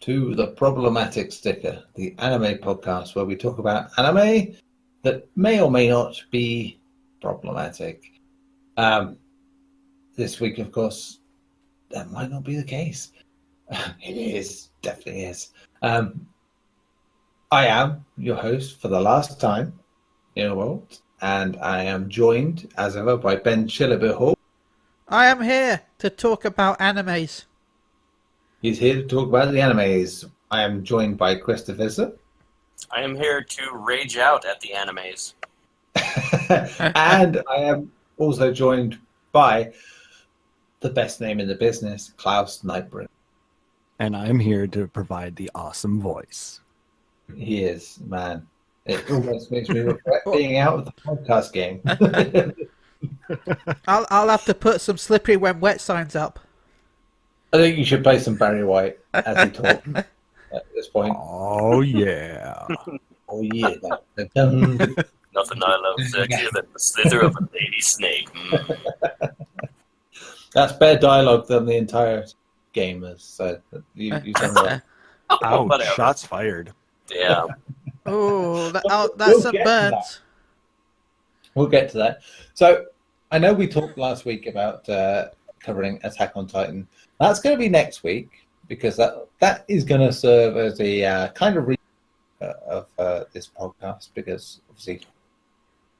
to the Problematic Sticker, the anime podcast where we talk about anime that may or may not be problematic. This week, of course, that might not be the case. It is, definitely is. I am your host for the last time in a while, and I am joined, as ever, by Ben Shillabeer-Hall. I am here to talk about animes. He's here to talk about the animes. I am joined by Chris DeVisser. I am here to rage out at the animes. And I am also joined by the best name in the business, Klauss Knightbringer. And I'm here to provide the awesome voice. He is, man. It almost makes me regret being out of the podcast game. I'll have to put some slippery when wet signs up. I think you should play some Barry White as he talks at this point. Oh, yeah. Oh, yeah. Nothing I love sexier than the slither of a lady snake. That's better dialogue than the entire Gamers. So you've done well. Ouch, Whatever. shots fired. Yeah. Oh, that's We'll a get to burn. that. We'll get to that. So I know we talked last week about covering Attack on Titan. That's going to be next week because that is going to serve as a kind of of this podcast because obviously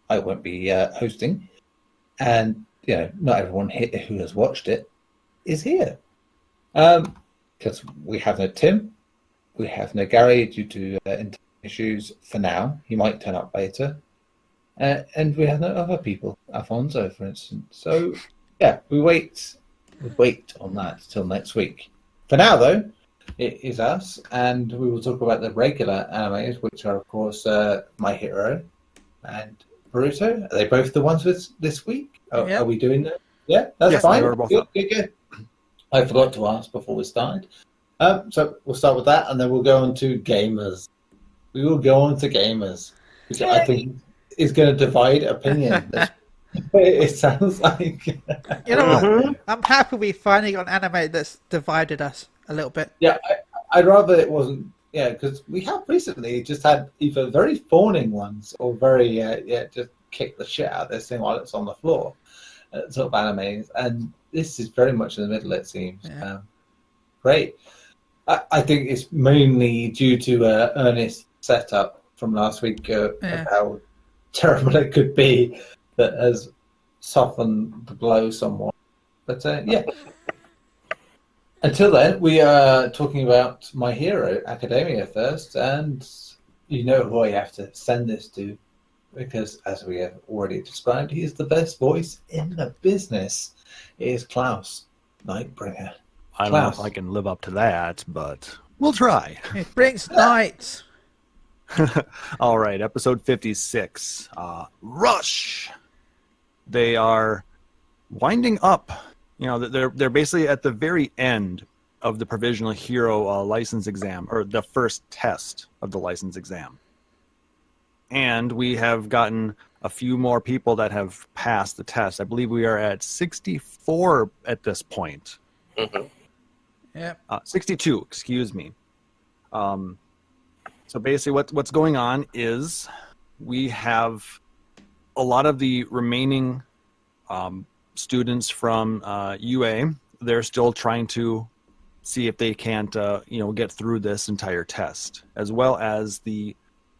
I won't be hosting, and not everyone here who has watched it is here because we have no Tim, we have no Garri due to internet issues for now. He might turn up later, and we have no other people, Alfonso, for instance. So yeah, we wait on that till next week. For now, though, it is us, and we will talk about the regular animes, which are, of course, My Hero and Boruto. Are they both the ones this week? Yeah. Are we doing that? Yeah, that's Yes, fine. they were both Good, up. good. I forgot to ask before we started. So we'll start with that, and then we'll go on to Gamers. We will go on to Gamers, which I think is going to divide opinion. It sounds like. You know what? I'm happy we finally got an anime that's divided us a little bit. Yeah, I'd rather it wasn't. Yeah, because we have recently just had either very fawning ones or very just kick the shit out of this thing while it's on the floor, sort of animes, and this is very much in the middle. It seems. Yeah. Great. I think it's mainly due to Ernest's setup from last week of how terrible it could be that has softened the blow somewhat. But yeah. Until then, we are talking about My Hero Academia first, and you know who I have to send this to, because as we have already described, he is the best voice in the business. It is Klauss Knightbringer. I don't know if I can live up to that, but we'll try. It brings night. All right, episode 56, Rush. They are winding up. They're basically at the very end of the provisional hero license exam, or the first test of the license exam. And we have gotten a few more people that have passed the test. I believe we are at 64 at this point. Mm-hmm. Yeah. 62, excuse me. So basically what's going on is we have a lot of the remaining students from UA. They're still trying to see if they can't get through this entire test, as well as the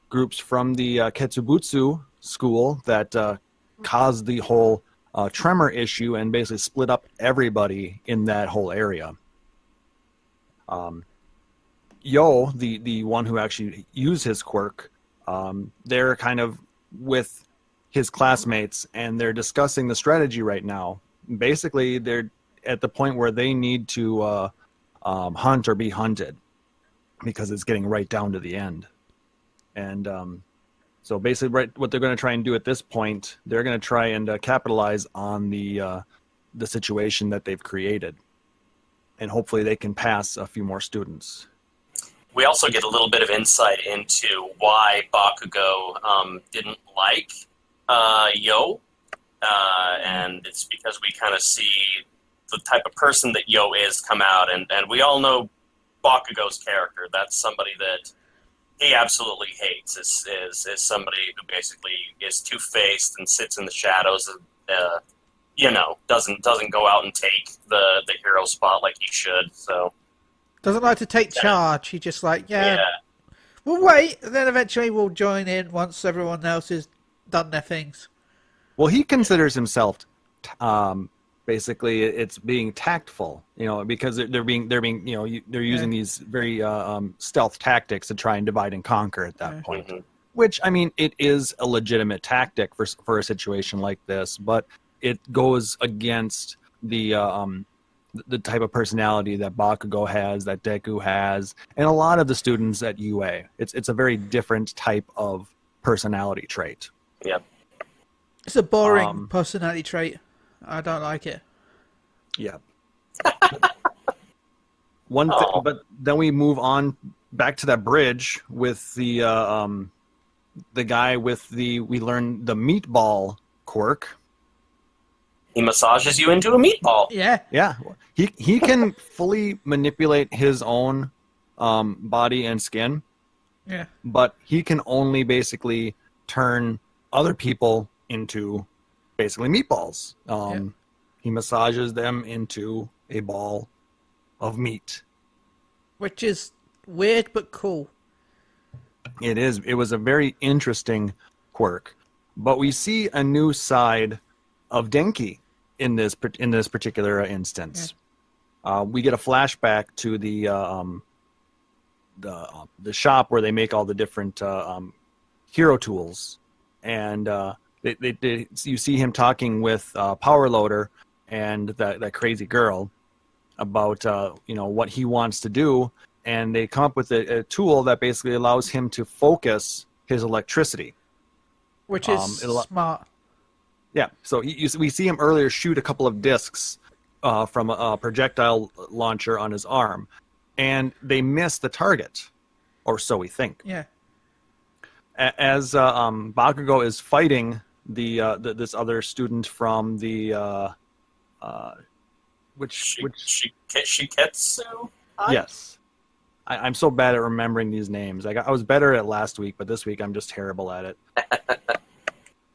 groups from the Ketsubutsu school that caused the whole tremor issue and basically split up everybody in that whole area. Yo, the one who actually used his quirk, they're kind of with his classmates, and they're discussing the strategy right now. Basically, they're at the point where they need to hunt or be hunted, because it's getting right down to the end. And so basically, what they're going to try and do at this point, they're going to try and capitalize on the situation that they've created, and hopefully they can pass a few more students. We also get a little bit of insight into why Bakugo didn't like Yo, and it's because we kind of see the type of person that Yo is come out, and we all know Bakugo's character. That's somebody that he absolutely hates. Is somebody who basically is two-faced and sits in the shadows. Doesn't go out and take the hero spot like he should. So doesn't like to take charge. He just we'll wait, and then eventually we'll join in once everyone else has done their things. Well, he considers himself basically it's being tactful, because they're using these very stealth tactics to try and divide and conquer at that point. Mm-hmm. Which, I mean, it is a legitimate tactic for a situation like this, but it goes against the type of personality that Bakugo has, that Deku has, and a lot of the students at UA. It's a very different type of personality trait. Yep. It's a boring personality trait. I don't like it. Yeah. But then we move on back to that bridge with the guy with we learn the meatball quirk. He massages you into a meatball. Yeah. Yeah. He can fully manipulate his own body and skin. Yeah. But he can only basically turn other people into basically meatballs. He massages them into a ball of meat. Which is weird but cool. It is. It was a very interesting quirk. But we see a new side of Denki in this particular instance. Yeah. We get a flashback to the shop where they make all the different hero tools, and you see him talking with Power Loader and that crazy girl about what he wants to do, and they come up with a tool that basically allows him to focus his electricity, which is smart. Yeah, so we see him earlier shoot a couple of discs from a projectile launcher on his arm, and they miss the target, or so we think. Yeah. As Bakugo is fighting this other student from the Shiketsu? Yes. I'm so bad at remembering these names. I was better at last week, but this week I'm just terrible at it.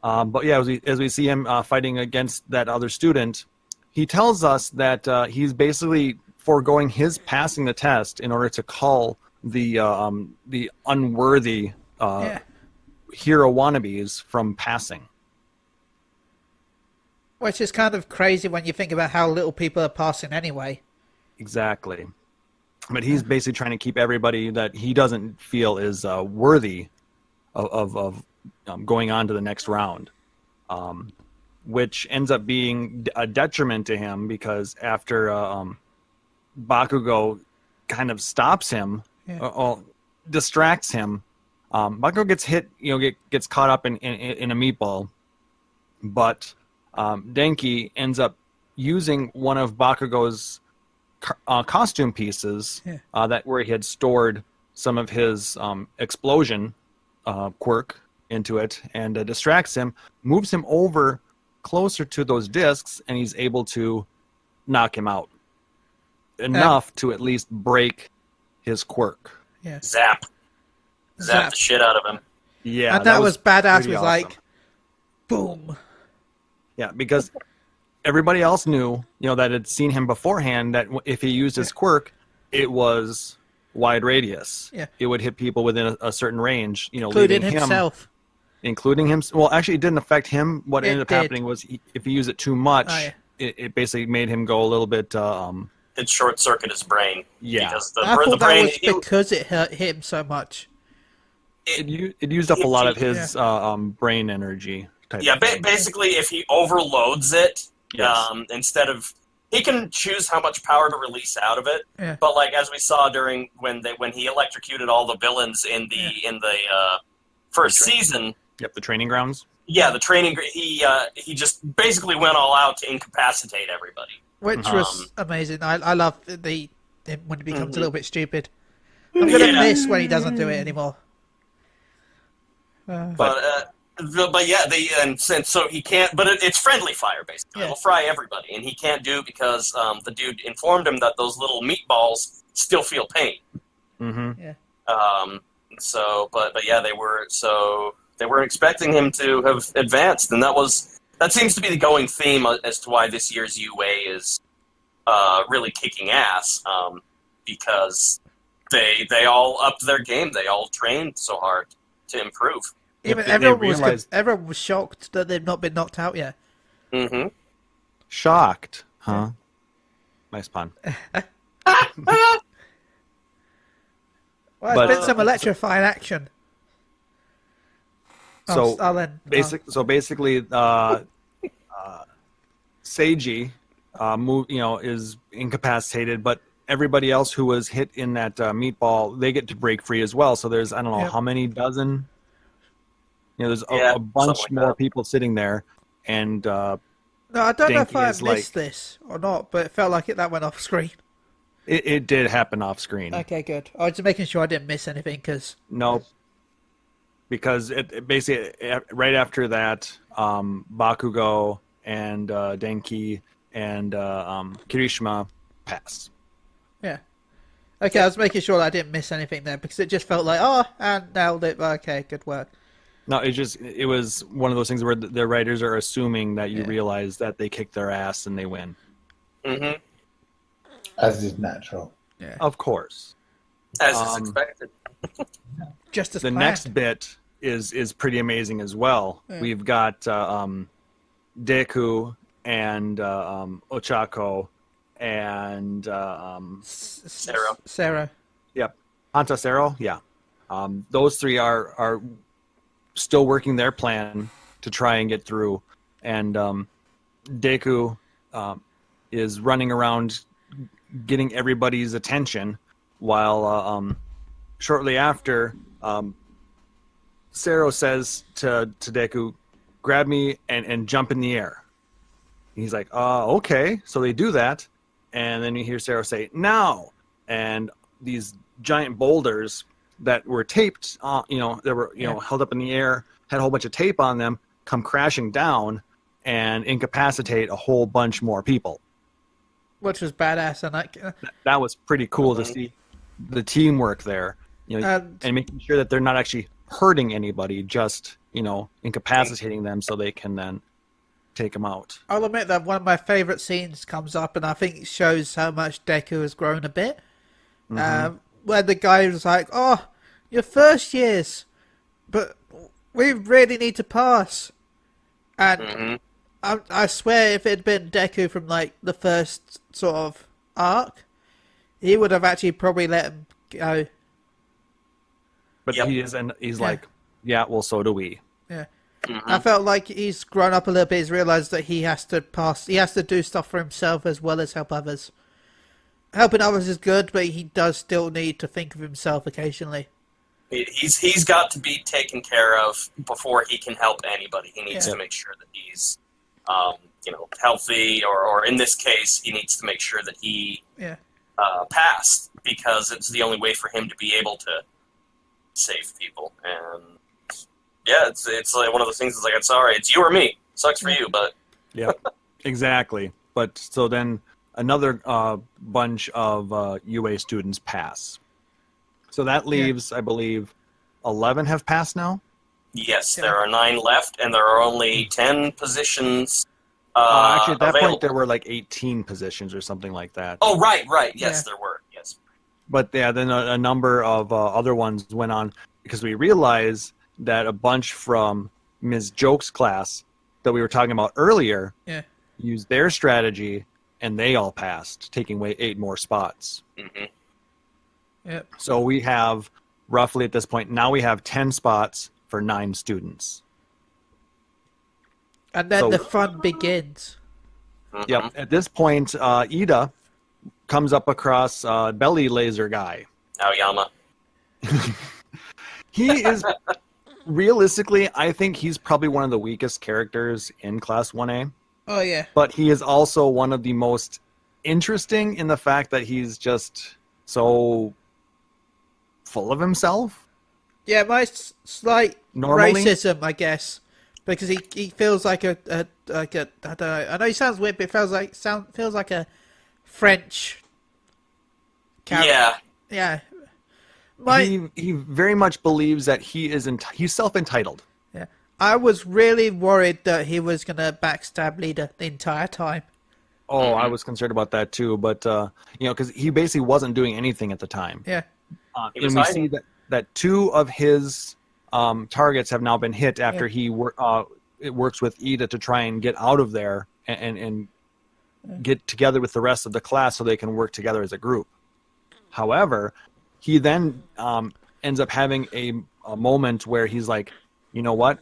But yeah, as we see him fighting against that other student, he tells us that he's basically foregoing his passing the test in order to call the unworthy hero wannabes from passing. Which is kind of crazy when you think about how little people are passing anyway. Exactly. But he's basically trying to keep everybody that he doesn't feel is worthy of going on to the next round, which ends up being a detriment to him because after Bakugo kind of stops him, or distracts him, Bakugo gets hit, gets caught up in a meatball, but Denki ends up using one of Bakugo's costume pieces that where he had stored some of his explosion quirk into it, and distracts him, moves him over closer to those discs, and he's able to knock him out enough to at least break his quirk. Yeah. Zap the shit out of him. Yeah, and that was badass. Was awesome. Like, boom. Yeah, because everybody else knew, that had seen him beforehand, that if he used his quirk, it was wide radius. Yeah. It would hit people within a certain range, including himself. Including him. Well, actually, it didn't affect him. What ended up happening was if he used it too much, it basically made him go a little bit... it short-circuited his brain. Yeah. Because I thought that was because it hurt him so much. It used up a lot of his brain energy. Basically, if he overloads it, instead of... He can choose how much power to release out of it, but like as we saw during when he electrocuted all the villains in the first season... Yep, the training grounds. Yeah, the training... He just basically went all out to incapacitate everybody. Which was amazing. I love when he becomes a little bit stupid. I'm going to miss when he doesn't do it anymore. But so he can't. But it's friendly fire basically. It'll fry everybody, and he can't do because the dude informed him that those little meatballs still feel pain. Mm-hmm. Yeah. But yeah, they weren't expecting him to have advanced, and that seems to be the going theme as to why this year's UA is really kicking ass, because they all upped their game. They all trained so hard to improve. Even everyone was shocked that they've not been knocked out yet. Mm-hmm. Shocked, huh? Nice pun. Well, it's been some electrifying action. So basically, Seiji, is incapacitated, but everybody else who was hit in that meatball, they get to break free as well. So there's, I don't know how many dozen. There's a bunch more people sitting there, and no, I don't know if I is missed this or not, but it felt like that went off screen. It did happen off screen. Okay, good. I was just making sure I didn't miss anything, Nope. Because it basically right after that, Bakugo and Denki and Kirishima pass. Yeah. Okay, I was making sure that I didn't miss anything there because it just felt like, and nailed it. Okay, good work. No, it was one of those things where the writers are assuming that you realize that they kick their ass and they win. Mm-hmm. As is natural. Yeah. Of course. As is expected. Just as the planned. next bit is pretty amazing as well. Yeah. We've got Deku and Ochako and Sarah. Yep. Hantasero, yeah. Those three are still working their plan to try and get through. And Deku is running around getting everybody's attention while shortly after Sero says to Deku, grab me and jump in the air. And he's like, okay. So they do that. And then you hear Sero say, now. And these giant boulders that were taped, that were, held up in the air, had a whole bunch of tape on them, come crashing down and incapacitate a whole bunch more people. Which was badass. And that was pretty cool to see the teamwork there, and making sure that they're not actually hurting anybody, just, incapacitating them so they can then take them out. I'll admit that one of my favorite scenes comes up, and I think it shows how much Deku has grown a bit. Mm-hmm. Where the guy was like, your first years, but we really need to pass. And I swear if it had been Deku from like the first sort of arc, he would have actually probably let him go. But he's like, well, so do we. Yeah. Mm-hmm. I felt like he's grown up a little bit. He's realised that he has to pass. He has to do stuff for himself as well as help others. Helping others is good, but he does still need to think of himself occasionally. He's got to be taken care of before he can help anybody. He needs to make sure that he's, healthy, or in this case, he needs to make sure that he passed, because it's the only way for him to be able to save people. And it's like one of those things. It's like, it's all right. It's you or me. Sucks for you, but exactly. But so then another bunch of UA students pass. So that leaves, I believe, 11 have passed now? Yes, there are 9 left, and there are only 10 positions actually, at that available. point, there were like 18 positions or something like that. Oh, right. Yes, there were. Yes. But then a number of other ones went on, because we realized that a bunch from Ms. Joke's class that we were talking about earlier used their strategy, and they all passed, taking away 8 more spots. Mm-hmm. Yep. So we have roughly at this point, now we have 10 spots for 9 students. And then the fun begins. Mm-hmm. Yep. At this point, Ida comes up across Belly Laser Guy. Aoyama. He is, realistically, I think he's probably one of the weakest characters in Class 1A. Oh, yeah. But he is also one of the most interesting in the fact that he's just so full of himself. Yeah, my slight racism, I guess, because he feels like a I don't know. I know he sounds weird, but it feels like a French Yeah. Yeah. He very much believes that he's self-entitled. Yeah. I was really worried that he was going to backstab Leader the entire time. Oh, I was concerned about that too, but because he basically wasn't doing anything at the time. Yeah. And we see that 2 of his targets have now been hit after he works with Ida to try and get out of there and get together with the rest of the class so they can work together as a group. However, he then ends up having a moment where he's like, you know what?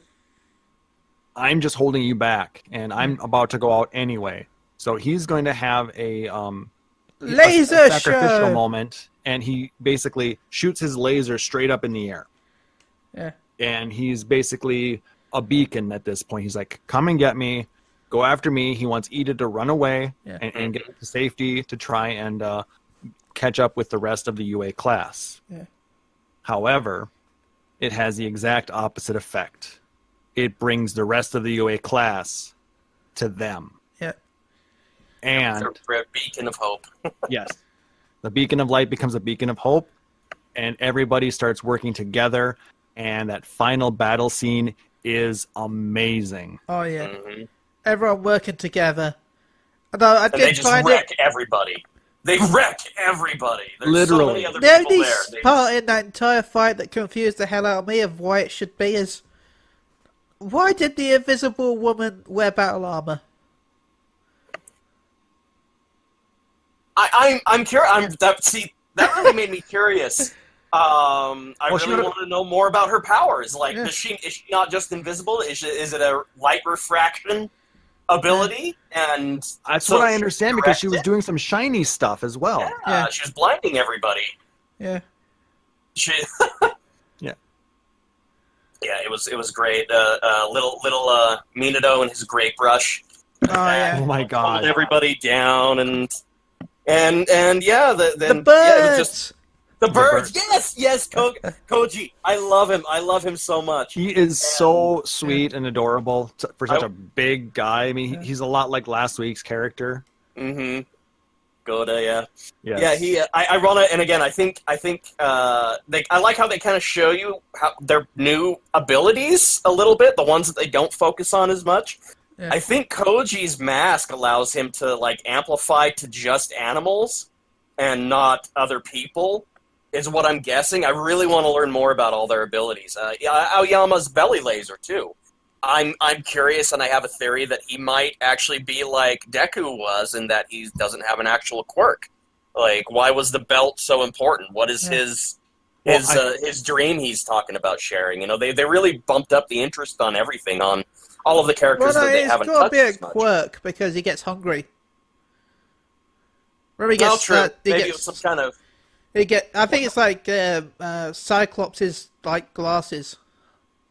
I'm just holding you back, and I'm about to go out anyway. So he's going to have a laser sacrificial show moment, and he basically shoots his laser straight up in the air. Yeah. And he's basically a beacon at this point. He's like, come and get me, go after me. He wants Ida to run away and get to safety to try and catch up with the rest of the UA class. Yeah. However, it has the exact opposite effect. It brings the rest of the UA class to them. Yeah. And for a beacon of hope. yes. The beacon of light becomes a beacon of hope, and everybody starts working together, and that final battle scene is amazing. Oh, yeah. Mm-hmm. Everyone working together. Although I and did they just find wreck everybody. They wreck everybody. There's Literally. so many other the people only there. part in that entire fight that confused the hell out of me of why it should be is, why did the Invisible Woman wear battle armor? I'm curious. That really made me curious. I really want to know more about her powers. Like, is she not just invisible? Is it a light refraction ability? And that's what I understand, because she was doing some shiny stuff as well. Yeah, she was blinding everybody. Yeah. Yeah. Yeah, it was great. Little Minato and his great brush. Oh yeah. Oh my god. Pulled everybody down and yeah, the birds. Yeah, it was just the birds. Yes, Koji. I love him so much. He is so sweet and adorable for such a big guy. I mean, he's a lot like last week's character. Mm-hmm. Goda, yeah. Yes. Yeah, he. I run it, and again, I think. I like how they kind of show you how their new abilities a little bit, the ones that they don't focus on as much. Yeah. I think Koji's mask allows him to amplify to just animals and not other people, is what I'm guessing. I really want to learn more about all their abilities. Aoyama's belly laser too. I'm curious, and I have a theory that he might actually be like Deku was, in that he doesn't have an actual quirk. Like, why was the belt so important? What is his dream he's talking about sharing? You know, they really bumped up the interest on everything, on all of the characters that they haven't touched. It's got to be a quirk because he gets hungry. Remember, he gets maybe it was some kind of. I think it's like Cyclops' glasses.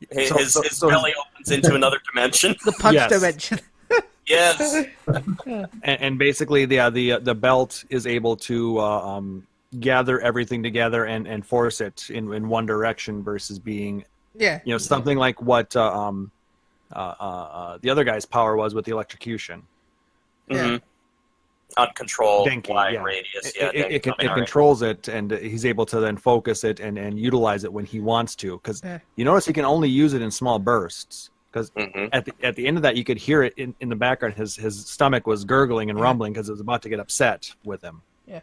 His belly opens into another dimension. The punch dimension. Yes. And basically, the belt is able to gather everything together and force it in one direction versus being, something like what the other guy's power was with the electrocution. Mm-hmm. Uncontrolled wide radius. It controls it, and he's able to then focus it and utilize it when he wants to. Because you notice he can only use it in small bursts. Because at the end of that, you could hear it in the background. His stomach was gurgling and rumbling because it was about to get upset with him. Yeah.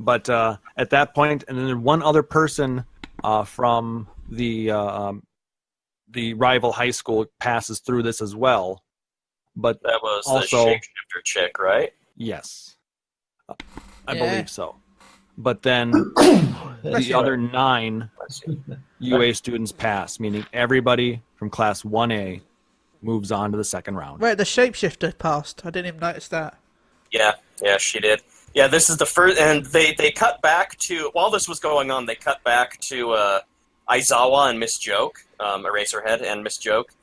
But at that point, and then one other person from the rival high school passes through this as well. But that was also, the shapeshifter chick, right? Yes. I believe so. But then the other 9 UA students pass, meaning everybody from Class 1A moves on to the second round. Wait, the shapeshifter passed. I didn't even notice that. Yeah, she did. Yeah, this is the first, and they cut back to, while this was going on, they cut back to Aizawa and Miss Joke, Eraserhead and Miss Joke.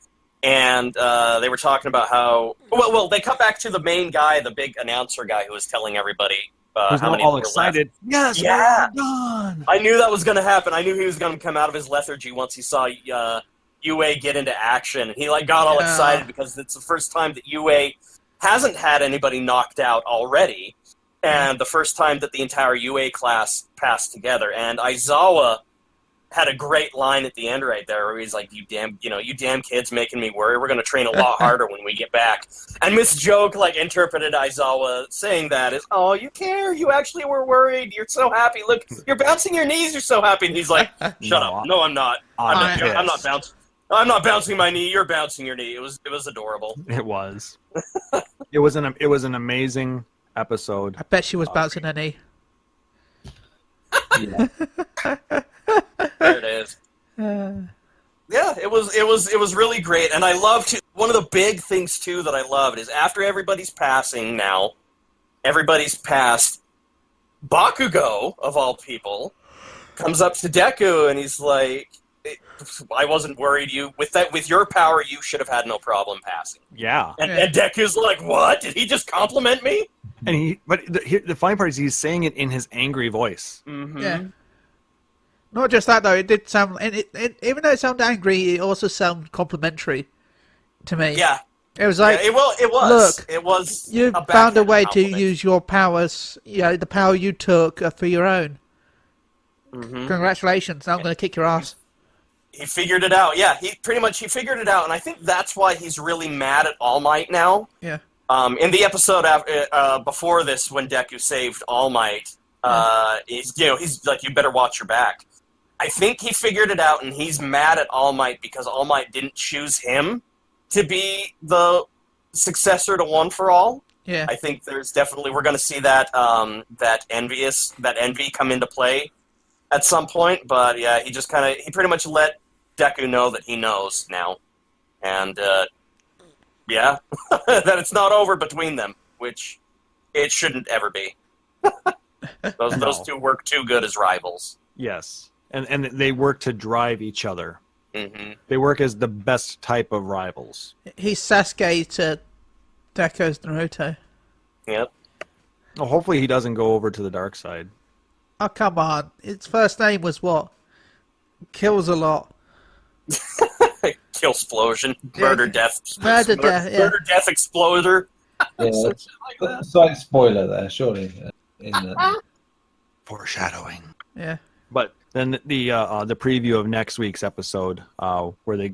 And they were talking about how... Well, they cut back to the main guy, the big announcer guy who was telling everybody how many all excited. Left. Yes, we're done! I knew that was going to happen. I knew he was going to come out of his lethargy once he saw UA get into action. And he got all excited because it's the first time that UA hasn't had anybody knocked out already. and the first time that the entire UA class passed together. And Aizawa had a great line at the end right there where he's like, you damn kids making me worry. We're going to train a lot harder when we get back. And Miss Joke, like, interpreted Aizawa saying that as, oh, you care? You actually were worried? You're so happy. Look, you're bouncing your knees. You're so happy. And he's like, shut up. No, I'm not. I'm not bouncing. I'm not bouncing my knee. You're bouncing your knee. It was adorable. It was. It was an amazing episode. I bet she was bouncing her knee. Yeah. There it is. Yeah, it was really great, and I loved one of the big things too that I loved is after everybody's passed, Bakugo of all people comes up to Deku and he's like, I wasn't worried. With your power, you should have had no problem passing. Yeah. And Deku's like, what? Did he just compliment me? And the funny part is he's saying it in his angry voice. Mm-hmm. Yeah. Not just that though. It did sound, and even though it sounded angry, it also sounded complimentary to me. Yeah. It was like, it was. Look, it was. You found a way to use your powers. The power you took for your own. Mm-hmm. Congratulations! Now I'm going to kick your ass. He figured it out. Yeah, he figured it out, and I think that's why he's really mad at All Might now. Yeah. In the episode before this, when Deku saved All Might, he's like, you better watch your back. I think he figured it out, and he's mad at All Might because All Might didn't choose him to be the successor to One for All. Yeah. I think there's definitely, we're going to see that envy come into play at some point, but yeah, he pretty much let Deku know that he knows now, and that it's not over between them, which it shouldn't ever be. Those two work too good as rivals. Yes, and they work to drive each other. Mm-hmm. They work as the best type of rivals. He's Sasuke to Deku's Naruto. Yep. Well, hopefully he doesn't go over to the dark side. Oh, come on. Its first name was what? Kills a lot. Killsplosion. Murder, death. Murder, death, exploder. Yeah, slight spoiler there, surely. Foreshadowing. Yeah. But then the preview of next week's episode, where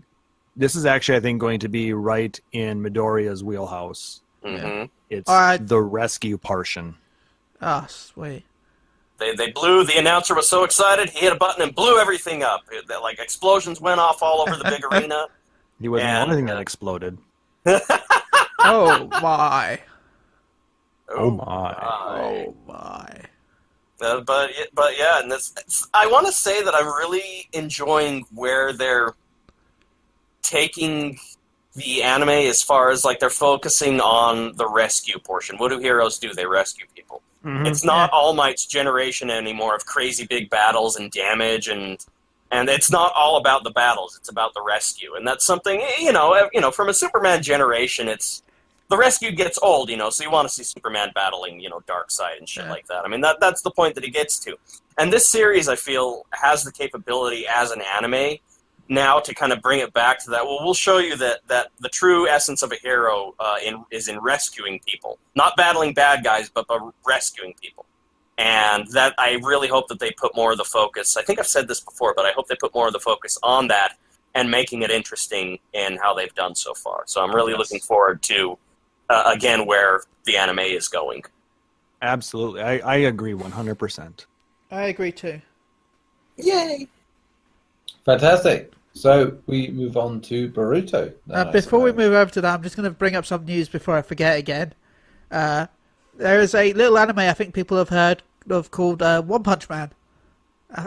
this is actually, I think, going to be right in Midoriya's wheelhouse. Mm-hmm. It's the rescue portion. Oh, sweet. They blew, the announcer was so excited, he hit a button and blew everything up. Like, explosions went off all over the big arena. He wasn't the only thing that exploded. Oh, my. Oh, my. Oh, my. But yeah, and I want to say that I'm really enjoying where they're taking the anime as far as, like, they're focusing on the rescue portion. What do heroes do? They rescue people. Mm-hmm. It's not All Might's generation anymore of crazy big battles and damage, and it's not all about the battles. It's about the rescue, and that's something from a Superman generation. It's the rescue gets old, so you want to see Superman battling, Darkseid and shit like that. I mean, that's the point that he gets to, and this series I feel has the capability as an anime now to kind of bring it back to that. Well, we'll show you that the true essence of a hero is in rescuing people, not battling bad guys, but rescuing people. And that I really hope that they put more of the focus. I think I've said this before, but I hope they put more of the focus on that and making it interesting in how they've done so far. So I'm really looking forward to again where the anime is going. Absolutely, I agree 100%. I agree too. Yay! Fantastic. So we move on to Boruto. Before we move over to that, I'm just going to bring up some news before I forget again. There is a little anime I think people have heard of called One Punch Man.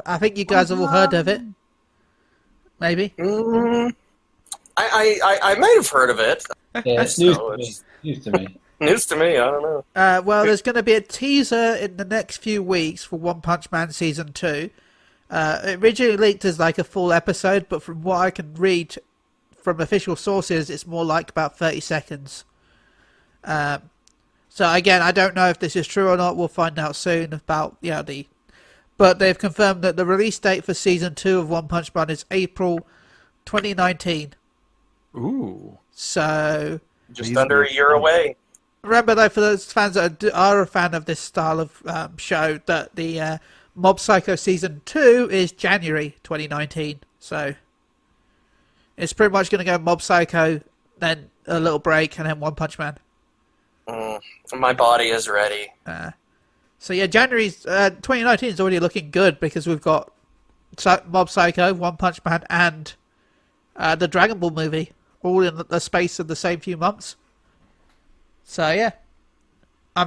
I think you guys have all heard of it. Maybe. I might have heard of it. Yeah, it's news to me. News to me, I don't know. Well, there's going to be a teaser in the next few weeks for One Punch Man Season 2. It originally leaked as like a full episode, but from what I can read from official sources, it's more like about 30 seconds. So again, I don't know if this is true or not. We'll find out soon about but they've confirmed that the release date for Season 2 of One Punch Man is April 2019. Ooh. So just under a year away. Remember, though, for those fans that are a fan of this style of show, that the Mob Psycho Season 2 is January 2019. So it's pretty much going to go Mob Psycho, then a little break, and then One Punch Man. My body is ready. So yeah, January's 2019 is already looking good because we've got Mob Psycho, One Punch Man, and the Dragon Ball movie all in the space of the same few months. So yeah,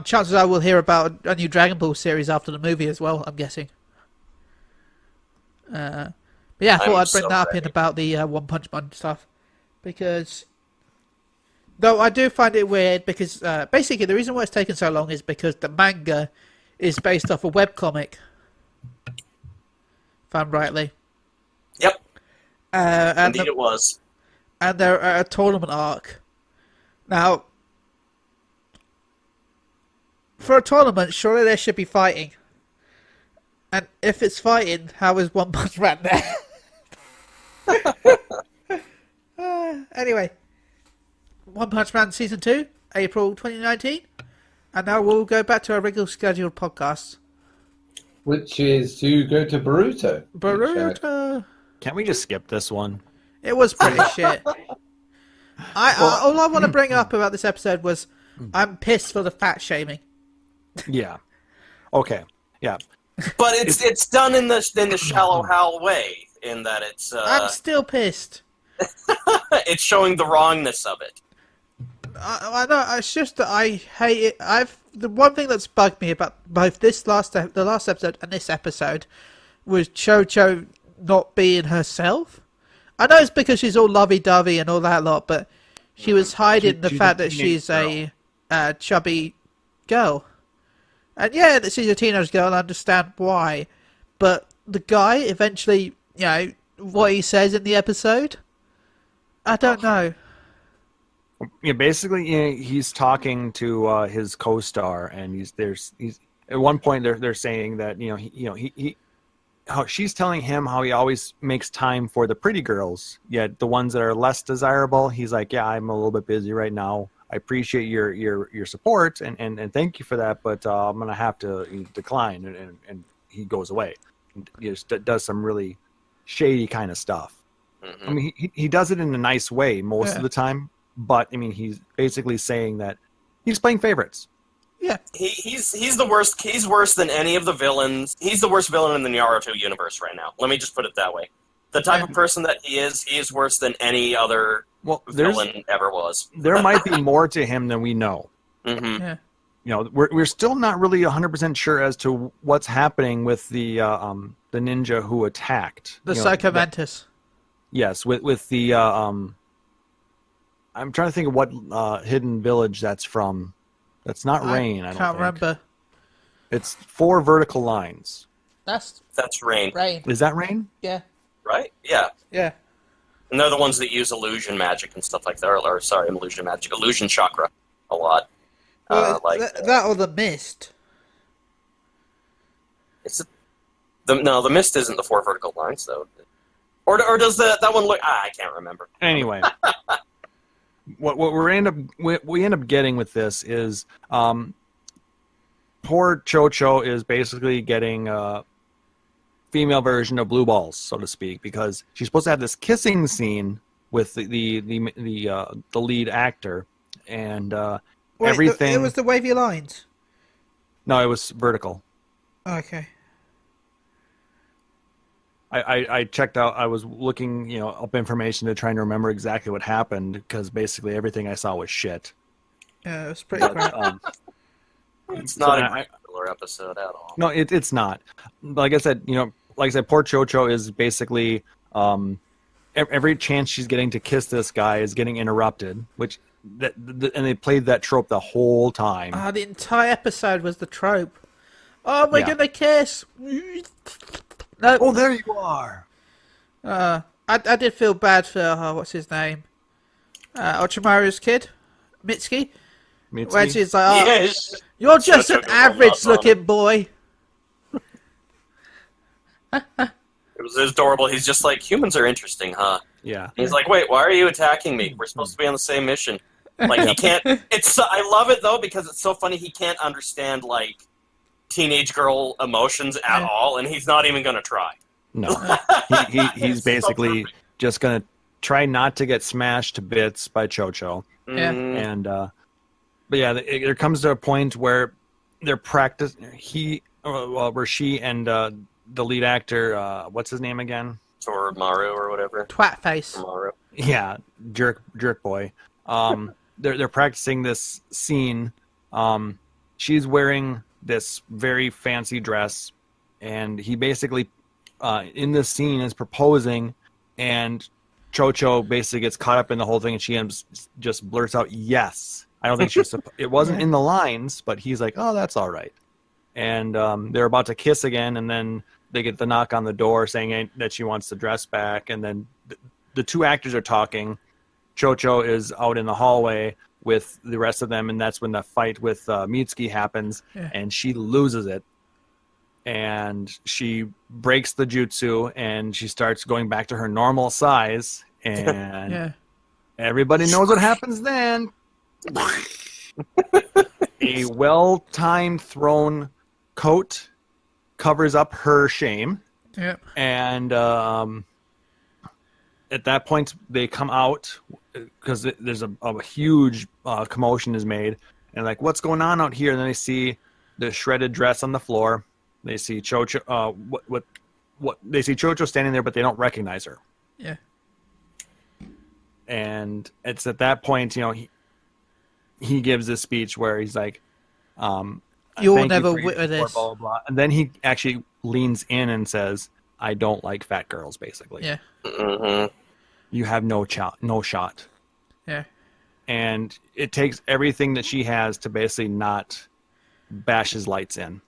chances are we'll hear about a new Dragon Ball series after the movie as well, I'm guessing. But yeah, I thought I'd bring that up in about the One Punch Man stuff, because though I do find it weird because basically the reason why it's taken so long is because the manga is based off a webcomic, if I'm rightly. Yep. And Indeed it was. And they're a tournament arc. Now, for a tournament, surely there should be fighting. And if it's fighting, how is One Punch Man there? Anyway, One Punch Man Season 2, April 2019. And now we'll go back to our regular scheduled podcast. Which is to go to Boruto. Boruto. Can't we just skip this one? It was pretty shit. All I want to bring up about this episode was I'm pissed for the fat shaming. Yeah. Okay. Yeah. But it's done in the shallow Hal way, in that it's I'm still pissed. it's showing the wrongness of it. I know. It's just that I hate it. The one thing that's bugged me about both the last episode and this episode was Cho not being herself. I know it's because she's all lovey-dovey and all that lot, but she was hiding the fact that she's a chubby girl. And yeah, that she's a teenage girl, I understand why. But the guy eventually, what he says in the episode, I don't know. Yeah, basically, he's talking to his co-star, and he's at one point they're saying that how she's telling him how he always makes time for the pretty girls, yet the ones that are less desirable, he's like, yeah, I'm a little bit busy right now. I appreciate your support and thank you for that, but I'm gonna have to decline, and he goes away. He just does some really shady kind of stuff. Mm-hmm. I mean, he does it in a nice way most of the time. But I mean, he's basically saying that he's playing favorites. Yeah, he's the worst. He's worse than any of the villains. He's the worst villain in the Naruto universe right now. Let me just put it that way. The type of person that he is worse than any other villain ever was. There might be more to him than we know. Mm-hmm. Yeah. We're still not really 100% sure as to what's happening with the ninja who attacked the Psycho Mantis. Yes, with the I'm trying to think of what hidden village that's from. That's not Rain. I can't remember. It's 4 vertical lines. That's Rain. Is that Rain? Yeah. Right? Yeah. Yeah. And they're the ones that use illusion magic and stuff like that. Illusion chakra a lot. Well, that or the mist. The mist isn't the 4 vertical lines though. Or does that one look? I can't remember. Anyway. What we end up getting with this is poor Cho is basically getting a female version of Blue Balls, so to speak, because she's supposed to have this kissing scene with the lead actor, and everything. It was the wavy lines. No, it was vertical. Okay. I checked out. I was looking, up information to try and remember exactly what happened, because basically everything I saw was shit. Yeah, it was pretty crap. It's not a regular episode at all. No, it's not. Like I said, poor Cho is basically every chance she's getting to kiss this guy is getting interrupted, and they played that trope the whole time. The entire episode was the trope. Oh, we're gonna kiss. No. Oh, there you are. I did feel bad for what's his name, Ultramario's kid, Mitsuki. When she's like, yes. You're just an average-looking boy. It was adorable. He's just like, humans are interesting, huh? Yeah. He's like, wait, why are you attacking me? We're supposed to be on the same mission. Like he can't. I love it though because it's so funny. He can't understand like teenage girl emotions at all, and he's not even gonna try. No, he's basically just gonna try not to get smashed to bits by Cho-Cho. Yeah. And but yeah, there comes to a point where they're where she and the lead actor, what's his name again? Maru or whatever. Twat face. Maru. Yeah, jerk boy. They're practicing this scene. She's wearing this very fancy dress, and he basically in this scene is proposing, and Cho-Cho basically gets caught up in the whole thing, and she just blurts out yes. I don't think it wasn't in the lines, but he's like, oh, that's all right. And they're about to kiss again, and then they get the knock on the door saying that she wants the dress back, and then the two actors are talking. Cho-Cho is out in the hallway with the rest of them, and that's when the fight with Mitsuki happens, and she loses it. And she breaks the jutsu, and she starts going back to her normal size, and everybody knows what happens then. A well-timed thrown coat covers up her shame. Yep. And at that point, they come out because there's a huge commotion is made, and like, what's going on out here? And then they see the shredded dress on the floor. They see Cho-Cho. They see Cho-Cho standing there, but they don't recognize her. Yeah. And it's at that point, he gives this speech where he's like, "You'll never win this." Blah, blah, blah. And then he actually leans in and says, "I don't like fat girls." Basically, yeah. Mm-hmm. You have no shot. Yeah. And it takes everything that she has to basically not bash his lights in.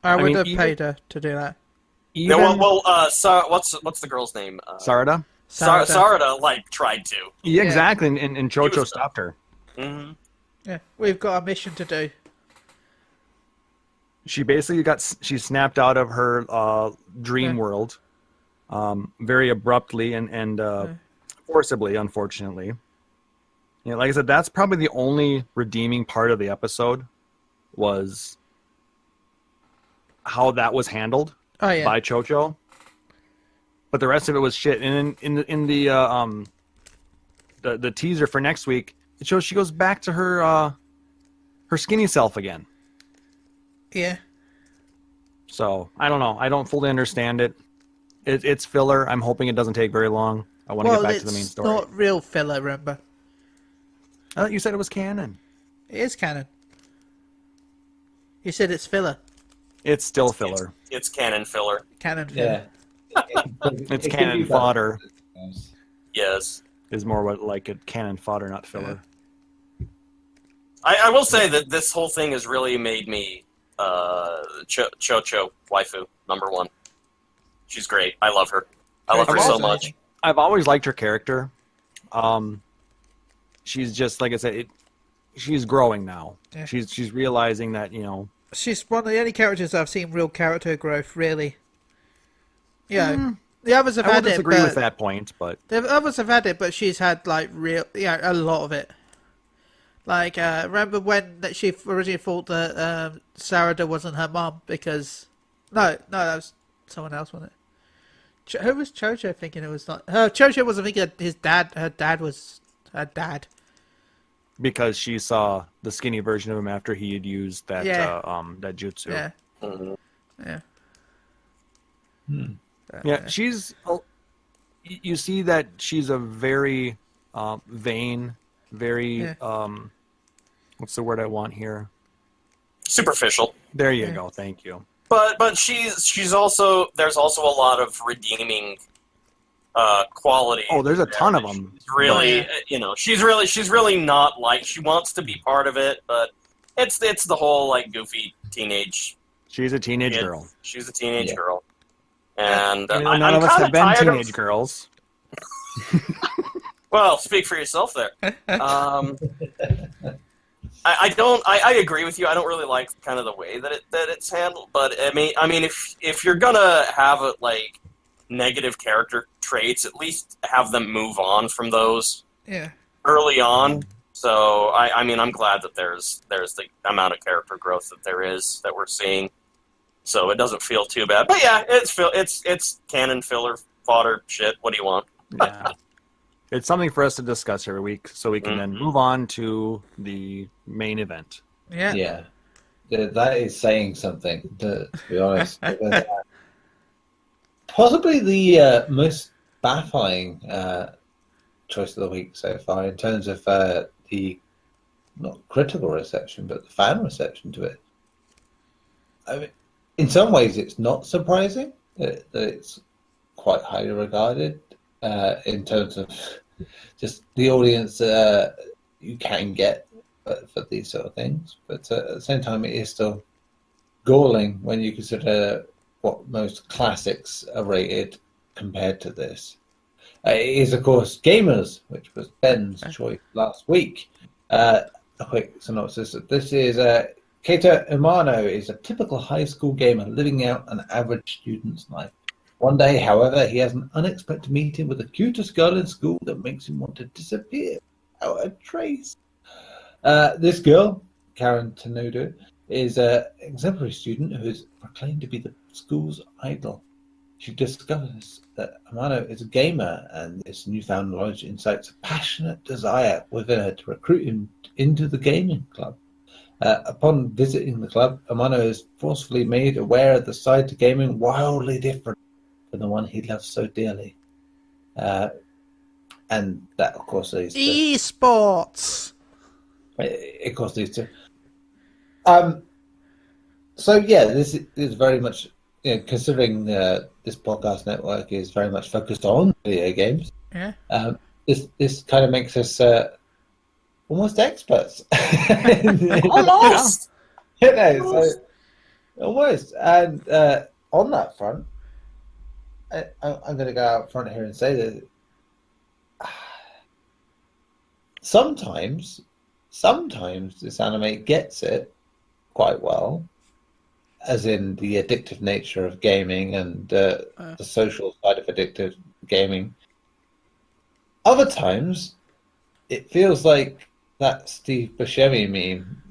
I would have paid her to do that. What's the girl's name? Sarada? Sarada, like, tried to. Yeah, exactly, and Cho-Cho stopped her. Mm-hmm. Yeah, we've got a mission to do. She basically she snapped out of her dream world very abruptly and forcibly, unfortunately. Like I said, that's probably the only redeeming part of the episode was how that was handled by Cho-Cho. But the rest of it was shit. And in the teaser for next week, it shows she goes back to her skinny self again. Yeah. So I don't know. I don't fully understand it. It's filler. I'm hoping it doesn't take very long. I want to get back to the main story. It's not real filler, remember? I thought you said it was canon. It is canon. You said it's filler. It's still filler. It's canon filler. Canon filler. Yeah. It's canon fodder. Yes. Is more what like a cannon fodder, not filler. Yeah. I will say that this whole thing has really made me Cho-Cho waifu #1. She's great. I love her. I love her so much. I've always liked her character. She's just like I said. She's growing now. Yeah. She's realizing that she's one of the only characters I've seen real character growth. Really. Yeah. The others have had it. I disagree with that point, but the others have had it, but she's had like a lot of it. Like remember when that she originally thought that Sarada wasn't her mom because no, that was someone else, wasn't it? Who was Cho-Cho thinking it was not her? Cho-Cho wasn't thinking that his dad. Her dad was her dad. Because she saw the skinny version of him after he had used that that jutsu. Yeah. Mm-hmm. Yeah. Yeah, she's. You see that she's a very vain, very what's the word I want here? Superficial. There you go. Thank you. But she's also there's also a lot of redeeming quality. Oh, there's a ton of them. Really, she's really not like she wants to be part of it, but it's the whole like goofy teenage. She's a teenage girl. She's a teenage girl, and none of us have been teenage girls. Well, speak for yourself there. I agree with you. I don't really like kind of the way that it's handled, but I mean, if you're gonna have a negative character traits, at least have them move on from those. Yeah. early on. So I mean, I'm glad that there's the amount of character growth that we're seeing. So it doesn't feel too bad. But yeah, it's canon filler fodder shit. What do you want? Yeah. It's something for us to discuss every week, so we can then move on to the main event. Yeah. That is saying something, to be honest. Possibly the most baffling choice of the week so far in terms of the not critical reception, but the fan reception to it. I mean, in some ways, it's not surprising that it's quite highly regarded in terms of just the audience you can get for these sort of things. But at the same time, it is still galling when you consider what most classics are rated compared to this. It is, of course, Gamers, which was Ben's choice last week. A quick synopsis. This is Keita Umano is a typical high school gamer living out an average student's life. One day, however, he has an unexpected meeting with the cutest girl in school that makes him want to disappear without a trace. This girl, Karen Tanodo, is an exemplary student who is proclaimed to be the school's idol. She discovers that Amano is a gamer, and this newfound knowledge incites a passionate desire within her to recruit him into the gaming club. Upon visiting the club, Amano is forcefully made aware of the side to gaming wildly different from the one he loves so dearly. And that, of course, leads to... Esports! It, of course, leads to... So, yeah, this is very much... considering this podcast network is very much focused on video games, this kind of makes us almost experts. Almost. Almost. And on that front, I'm going to go out front here and say that sometimes this anime gets it quite well, as in the addictive nature of gaming and the social side of addictive gaming. Other times, it feels like that Steve Buscemi meme,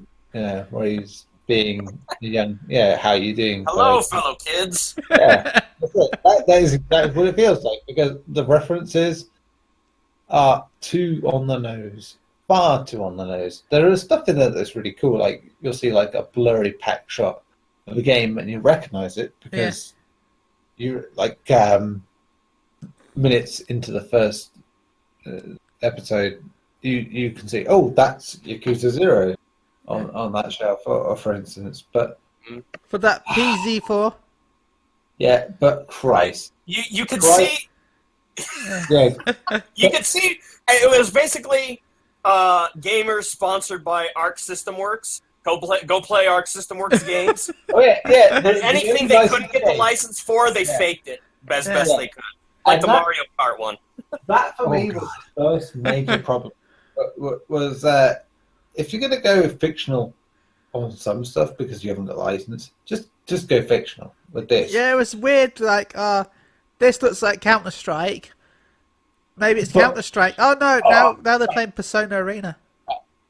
where he's being young. Yeah, how you doing? Hello, fellow kids. Yeah, that is exactly what it feels like, because the references are too on the nose. Far too on the nose. There is stuff in there that's really cool. Like, you'll see like a blurry pack shot of the game, and you recognize it because you're like minutes into the first episode, you can see, oh, that's Yakuza 0 on that shelf, or for instance. But for that PZ4, yeah, but Christ, you could see, you could see it was basically Gamers sponsored by Arc System Works. Go play Arc System Works games. Oh yeah. Anything they couldn't get the license for, they faked it best they could. Like the Mario Kart one. That for me was the first major problem. Was if you're going to go fictional on some stuff because you haven't got a license, just go fictional with this. Yeah, it was weird. Like, this looks like Counter-Strike. Maybe it's Counter-Strike. Oh no! Now they're playing Persona Arena.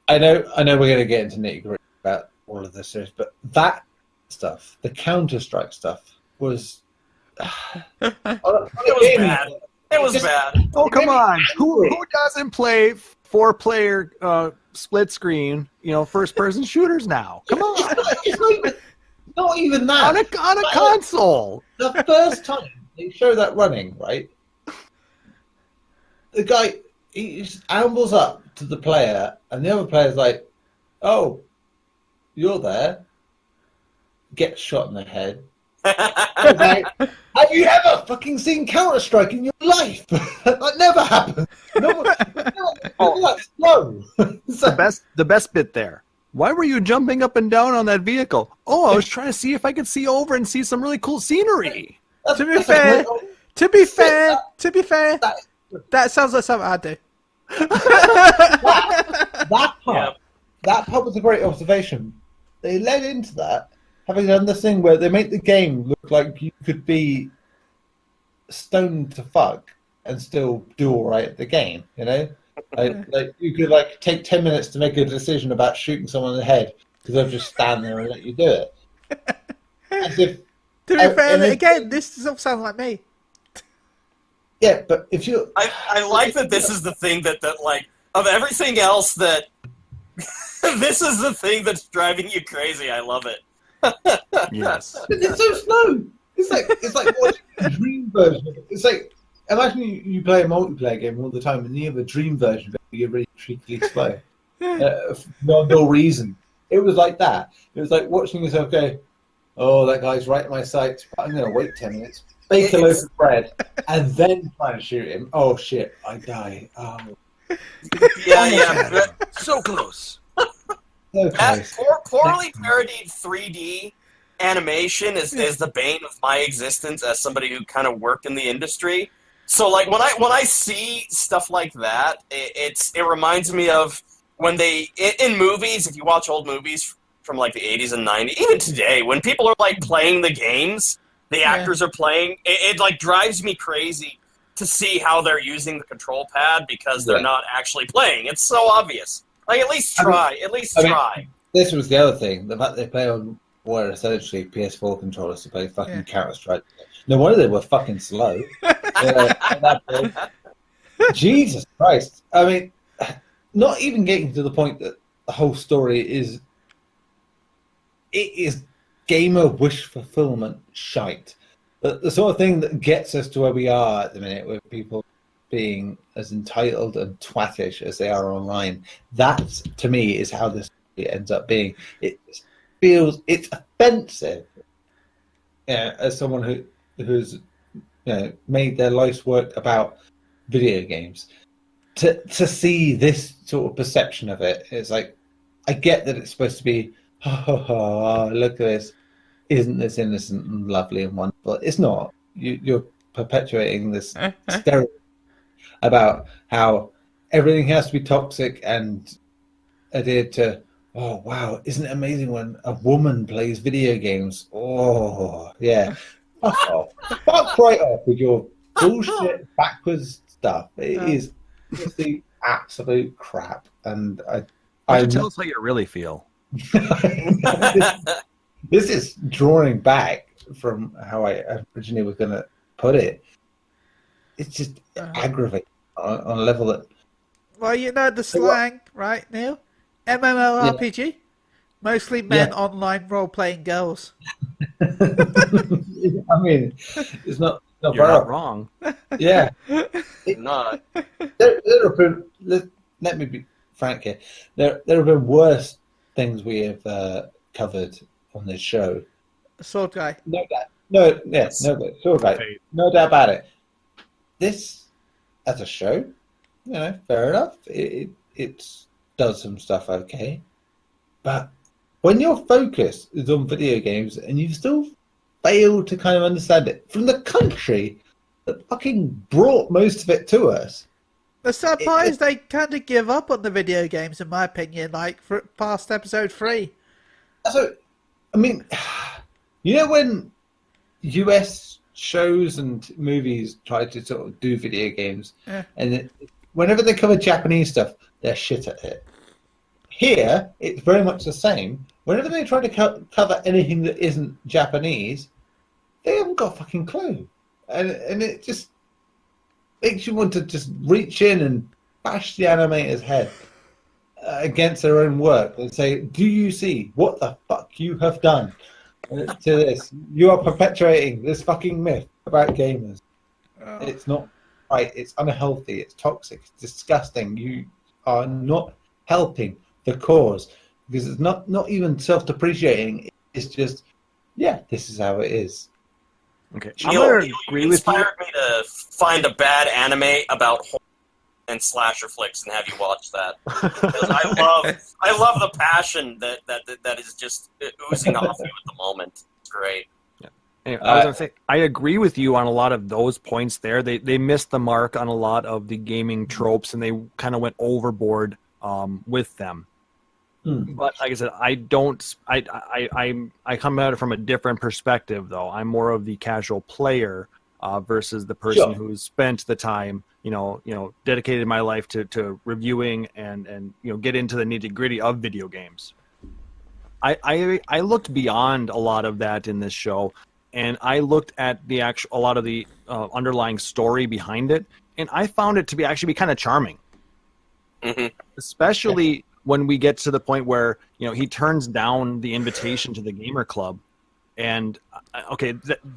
I know. We're going to get into nitty-gritty about all of this series, but that stuff, the Counter-Strike stuff, was it was bad. It was bad. Oh, come on! Who doesn't play 4-player split screen? First-person shooters now. Come on! It's not even that on a console. The first time they show that running, right? The guy, he just ambles up to the player, and the other player's like, "Oh, you're there." Gets shot in the head. Like, have you ever fucking seen Counter-Strike in your life? That never happened. No. The best bit there. Why were you jumping up and down on that vehicle? Oh, I was trying to see if I could see over and see some really cool scenery. To be fair, that sounds like something I'd do. That part was a great observation. They led into that, having done this thing where they make the game look like you could be stoned to fuck and still do all right at the game. Like you could like take 10 minutes to make a decision about shooting someone in the head because they'll just stand there and let you do it. As if, to be fair, again, this doesn't sound like me. Yeah, but if you, I like that this is the thing that like of everything else that this is the thing that's driving you crazy. I love it. Yes. But it's so slow. It's like watching a dream version of it. It's like imagine you play a multiplayer game all the time and you have a dream version of it. You're really treacly slow. For no reason. It was like that. It was like watching yourself go, oh, that guy's right in my sights, but I'm going to wait 10 minutes, bake a loaf of bread, and then try and shoot him. Oh, shit, I die. Oh. Yeah. So close. That poorly parodied 3D animation is the bane of my existence as somebody who kind of worked in the industry. So, like, when I see stuff like that, it reminds me of when they, in movies, if you watch old movies from, like, the 80s and 90s, even today, when people are, like, playing the games, the actors are playing, it like, drives me crazy to see how they're using the control pad because they're not actually playing. It's so obvious. Like, at least try. Try. This was the other thing. The fact they play on what are essentially PS4 controllers to play fucking Counter-Strike. No wonder they were fucking slow. Jesus Christ. I mean, not even getting to the point that the whole story is... It is gamer wish fulfillment shite. But the sort of thing that gets us to where we are at the minute with people being as entitled and twattish as they are online, that to me is how this ends up being. It feels it's offensive. As someone who's made their life's work about video games, to see this sort of perception of it, it's like I get that it's supposed to be, oh, look at this, isn't this innocent and lovely and wonderful? It's not. You're perpetuating this stereotype about how everything has to be toxic and adhered to, oh, wow, isn't it amazing when a woman plays video games? Oh, yeah. Fuck off. Fuck right off with your bullshit backwards stuff. It is just the absolute crap. And I tell us how you really feel. This is drawing back from how I originally was going to put it. It's just aggravating on a level that... Well, you know the slang, right, Neil? MMORPG? Mostly men online role-playing girls. I mean, it's not You're not wrong. Yeah. Not. There have been, let me be frank here, there have been worse things we have covered on this show. Sword Guy. No doubt. Sword Guy. No doubt about it. This, as a show, fair enough. It does some stuff okay. But when your focus is on video games and you still fail to kind of understand it from the country that fucking brought most of it to us. The sad part is they kind of give up on the video games, in my opinion, like for past episode 3. So, I mean, when US shows and movies try to sort of do video games, and whenever they cover Japanese stuff, they're shit at it. Here, it's very much the same. Whenever they try to cover anything that isn't Japanese, they haven't got a fucking clue. And it just makes you want to just reach in and bash the animator's head against their own work and say, do you see what the fuck you have done to this? You are perpetuating this fucking myth about gamers. It's not right. It's unhealthy. It's toxic. It's disgusting. You are not helping the cause because it's not even self-depreciating. It's just, this is how it is. Okay, You inspired me to find a bad anime about horror and slasher flicks and have you watch that. Because I love the passion that is just oozing off you at the moment. It's great. Yeah. Anyway, I was gonna say I agree with you on a lot of those points there. They missed the mark on a lot of the gaming tropes and they kind of went overboard with them. But like I said, I come at it from a different perspective, though. I'm more of the casual player versus the person who's spent the time, dedicated my life to reviewing and get into the nitty gritty of video games. I looked beyond a lot of that in this show, and I looked at a lot of the underlying story behind it, and I found it to be kind of charming. Mm-hmm. Especially when we get to the point where he turns down the invitation to the gamer club, and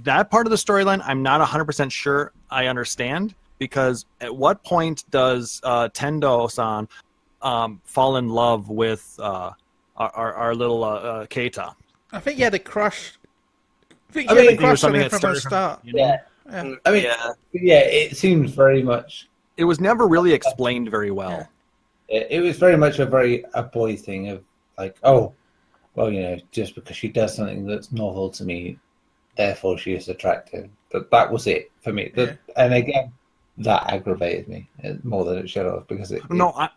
that part of the storyline I'm not 100% sure I understand, because at what point does Tendo-san fall in love with our little Keita? I think he had a crush. He had a crush on him from the start. Yeah. I mean, it seems very much. It was never really explained very well. Yeah. It was very much a boy thing of like, oh, well, just because she does something that's novel to me, therefore she is attractive. But that was it for me. And again, that aggravated me more than it should have, because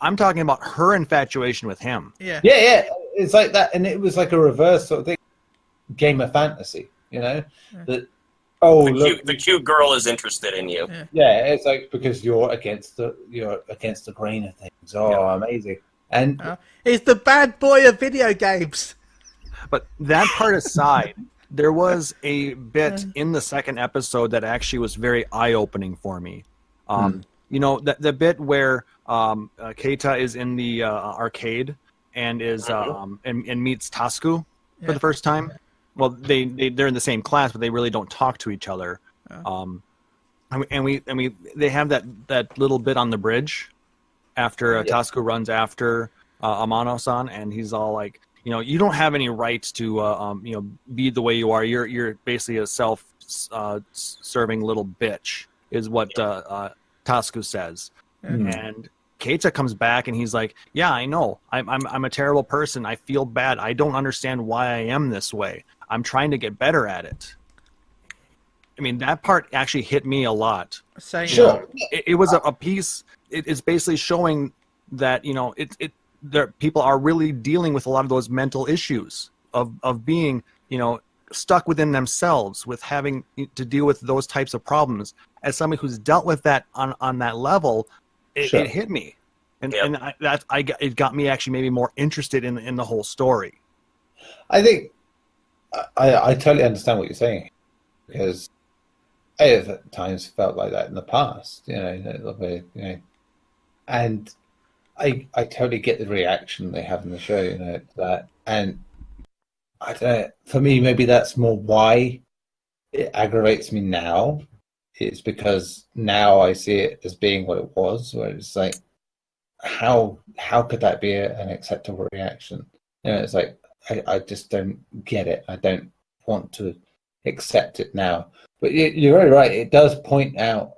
I'm talking about her infatuation with him. Yeah. It's like that, and it was like a reverse sort of thing, game of fantasy. That the cute girl is interested in you. Yeah, it's like because you're against the grain of things. Amazing. And he's the bad boy of video games. But that part aside, there was a bit in the second episode that actually was very eye-opening for me. The bit where Keita is in the arcade and is and meets Tasuku for the first time. Well, they're in the same class, but they really don't talk to each other. They have that little bit on the bridge after Tasuku runs after Amano-san, and he's all like, you don't have any rights to be the way you are. You're basically a self-serving little bitch, is what Tasuku says. And Keita comes back and he's like, yeah, I know. I'm a terrible person. I feel bad. I don't understand why I am this way. I'm trying to get better at it. I mean, that part actually hit me a lot. Sure. It was a piece. It's basically showing that, people are really dealing with a lot of those mental issues of being, stuck within themselves, with having to deal with those types of problems. As somebody who's dealt with that on that level, it hit me, and it got me actually maybe more interested in the whole story. I think I totally understand what you're saying, because I have at times felt like that in the past, and I totally get the reaction they have in the show, to that, and I don't know, for me maybe that's more why it aggravates me now. It's because now I see it as being what it was, where it's like, how could that be an acceptable reaction? It's like, I just don't get it. I don't want to accept it now. But you're very right. It does point out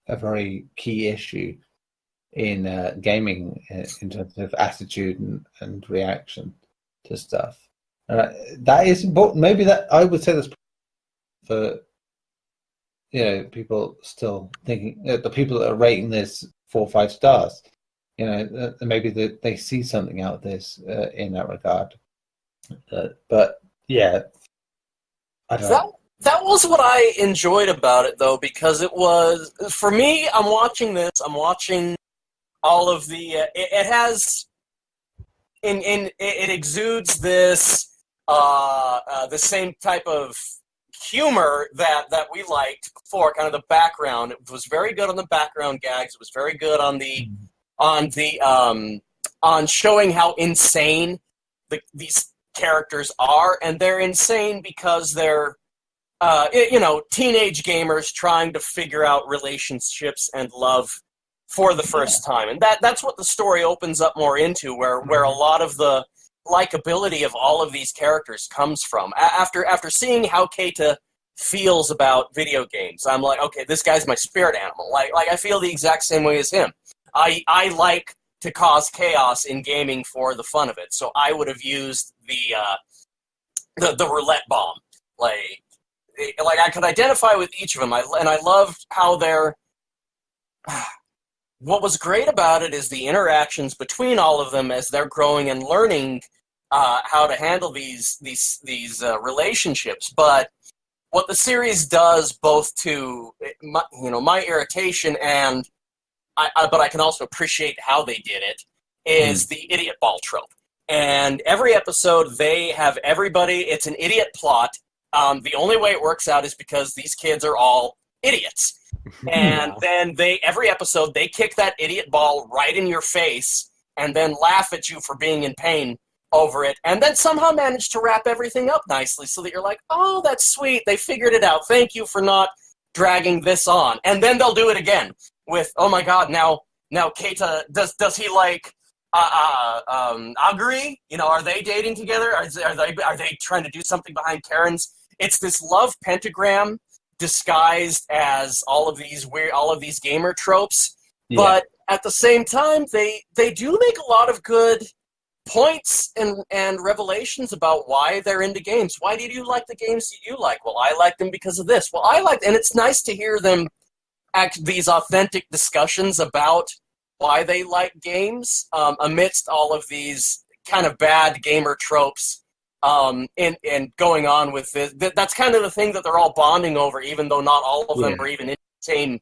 a very key issue in gaming in terms of attitude and reaction to stuff. That is important. Maybe that I would say that's for people still thinking, the people that are rating this 4 or 5 stars. Maybe they see something out of this in that regard. But yeah, I don't know. That was what I enjoyed about it, though, because it was, for me, I'm watching all of the, it has, it exudes this, the same type of humor that we liked before, kind of the background. It was very good on the background gags. It was very good on showing how insane these characters are, and they're insane because they're teenage gamers trying to figure out relationships and love for the first time. And that's what the story opens up more into, where a lot of the likability of all of these characters comes from. After seeing how Keita feels about video games, I'm like, okay, this guy's my spirit animal. Like I feel the exact same way as him. I like to cause chaos in gaming for the fun of it. So I would have used the roulette bomb. Like I could identify with each of them. And I loved how they're. What was great about it is the interactions between all of them as they're growing and learning how to handle these relationships. But what the series does, both to my irritation and but I can also appreciate how they did it, is the idiot ball trope. And every episode, they have everybody. It's an idiot plot. The only way it works out is because these kids are all idiots. And then every episode, they kick that idiot ball right in your face and then laugh at you for being in pain over it, and then somehow manage to wrap everything up nicely so that you're like, oh, that's sweet. They figured it out. Thank you for not dragging this on. And then they'll do it again with, oh my God, now Keita, does he like Aguri? Are they dating together? Are they trying to do something behind Karen's? It's this love pentagram disguised as all of these gamer tropes, but at the same time, they do make a lot of good points and revelations about why they're into games. Why did you like the games that you like? Well, I like them because of this. Well, and it's nice to hear them act these authentic discussions about why they like games amidst all of these kind of bad gamer tropes and going on with this. That's kind of the thing that they're all bonding over, even though not all of them are even in the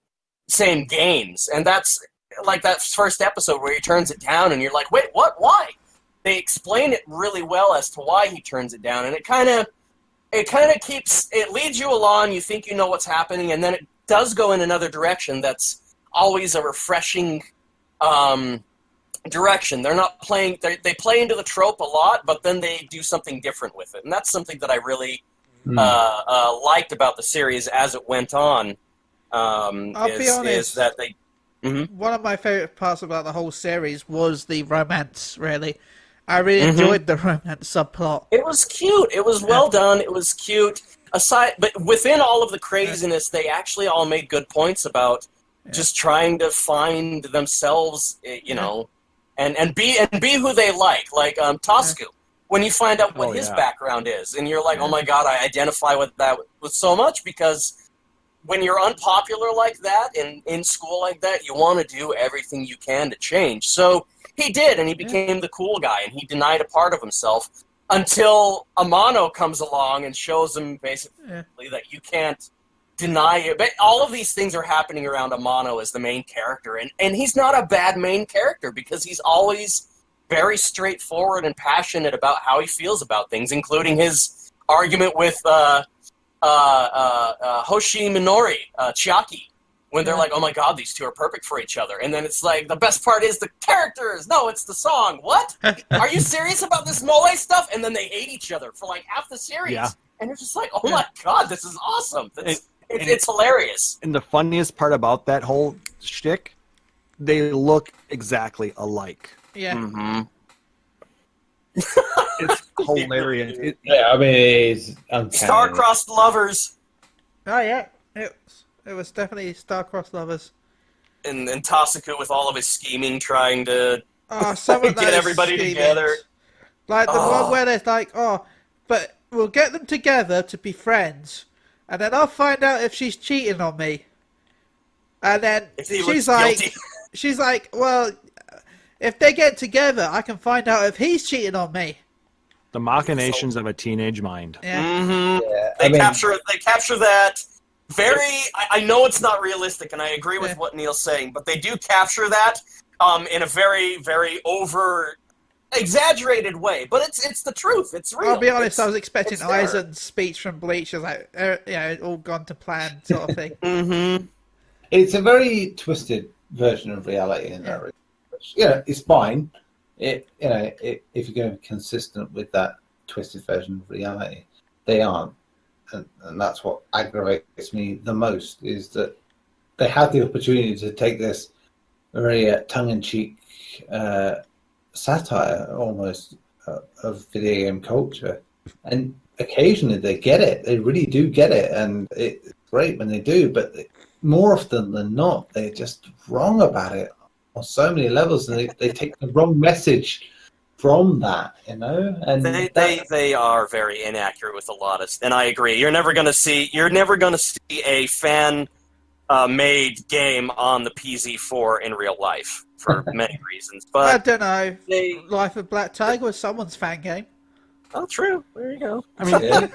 same games. And that's like that first episode where he turns it down and you're like, wait, what? Why? They explain it really well as to why he turns it down, and it kind of leads you along. You think you know what's happening, and then it does go in another direction. That's always a refreshing direction. They're not playing. They play into the trope a lot, but then they do something different with it, and that's something that I really liked about the series as it went on. I'll be honest. Is that they. One of my favorite parts about the whole series was the romance. Really. I really enjoyed the romance subplot. It was cute. It was well done. It was cute. But within all of the craziness, they actually all made good points about just trying to find themselves, and be who they like. Like Toscu, when you find out what his background is, and you're like, oh my God, I identify with that with so much, because when you're unpopular like that and in school like that, you want to do everything you can to change. So he did, and he became the cool guy, and he denied a part of himself until Amano comes along and shows him basically that you can't deny it. But all of these things are happening around Amano as the main character, and he's not a bad main character because he's always very straightforward and passionate about how he feels about things, including his argument with Hoshi Minori, Chiaki, when they're like, oh my God, these two are perfect for each other. And then it's like, the best part is the characters. No, it's the song. What? Are you serious about this mole stuff? And then they hate each other for like half the series. Yeah. And you're just like, oh my God, this is awesome. It's hilarious. And the funniest part about that whole shtick, they look exactly alike. Yeah. It's hilarious. It's star-crossed lovers. Oh yeah, it was definitely star-crossed lovers. And Tasuku with all of his scheming, trying to get everybody together. Like the one where there's like, but we'll get them together to be friends, and then I'll find out if she's cheating on me. And then she's like, well, if they get together, I can find out if he's cheating on me. The machinations of a teenage mind. Yeah. They capture that very. I know it's not realistic, and I agree with what Neil's saying, but they do capture that in a very, very exaggerated way. But it's the truth. It's real. I'll be honest. I was expecting Aizen's speech from Bleach. It was like, all gone to plan, sort of thing. It's a very twisted version of reality in that. It's fine. If you're going to be consistent with that twisted version of reality, they aren't, and that's what aggravates me the most, is that they had the opportunity to take this very tongue-in-cheek satire almost of video game culture, and occasionally they get it. They really do get it, and it's great when they do, but more often than not, they're just wrong about it on so many levels, and they take the wrong message from that, and they are very inaccurate with a lot of, and I agree. You're never going to see a fan made game on the PZ4 in real life for many reasons. But I don't know. Life of Black Tiger was someone's fan game. Oh, true. There you go. I mean,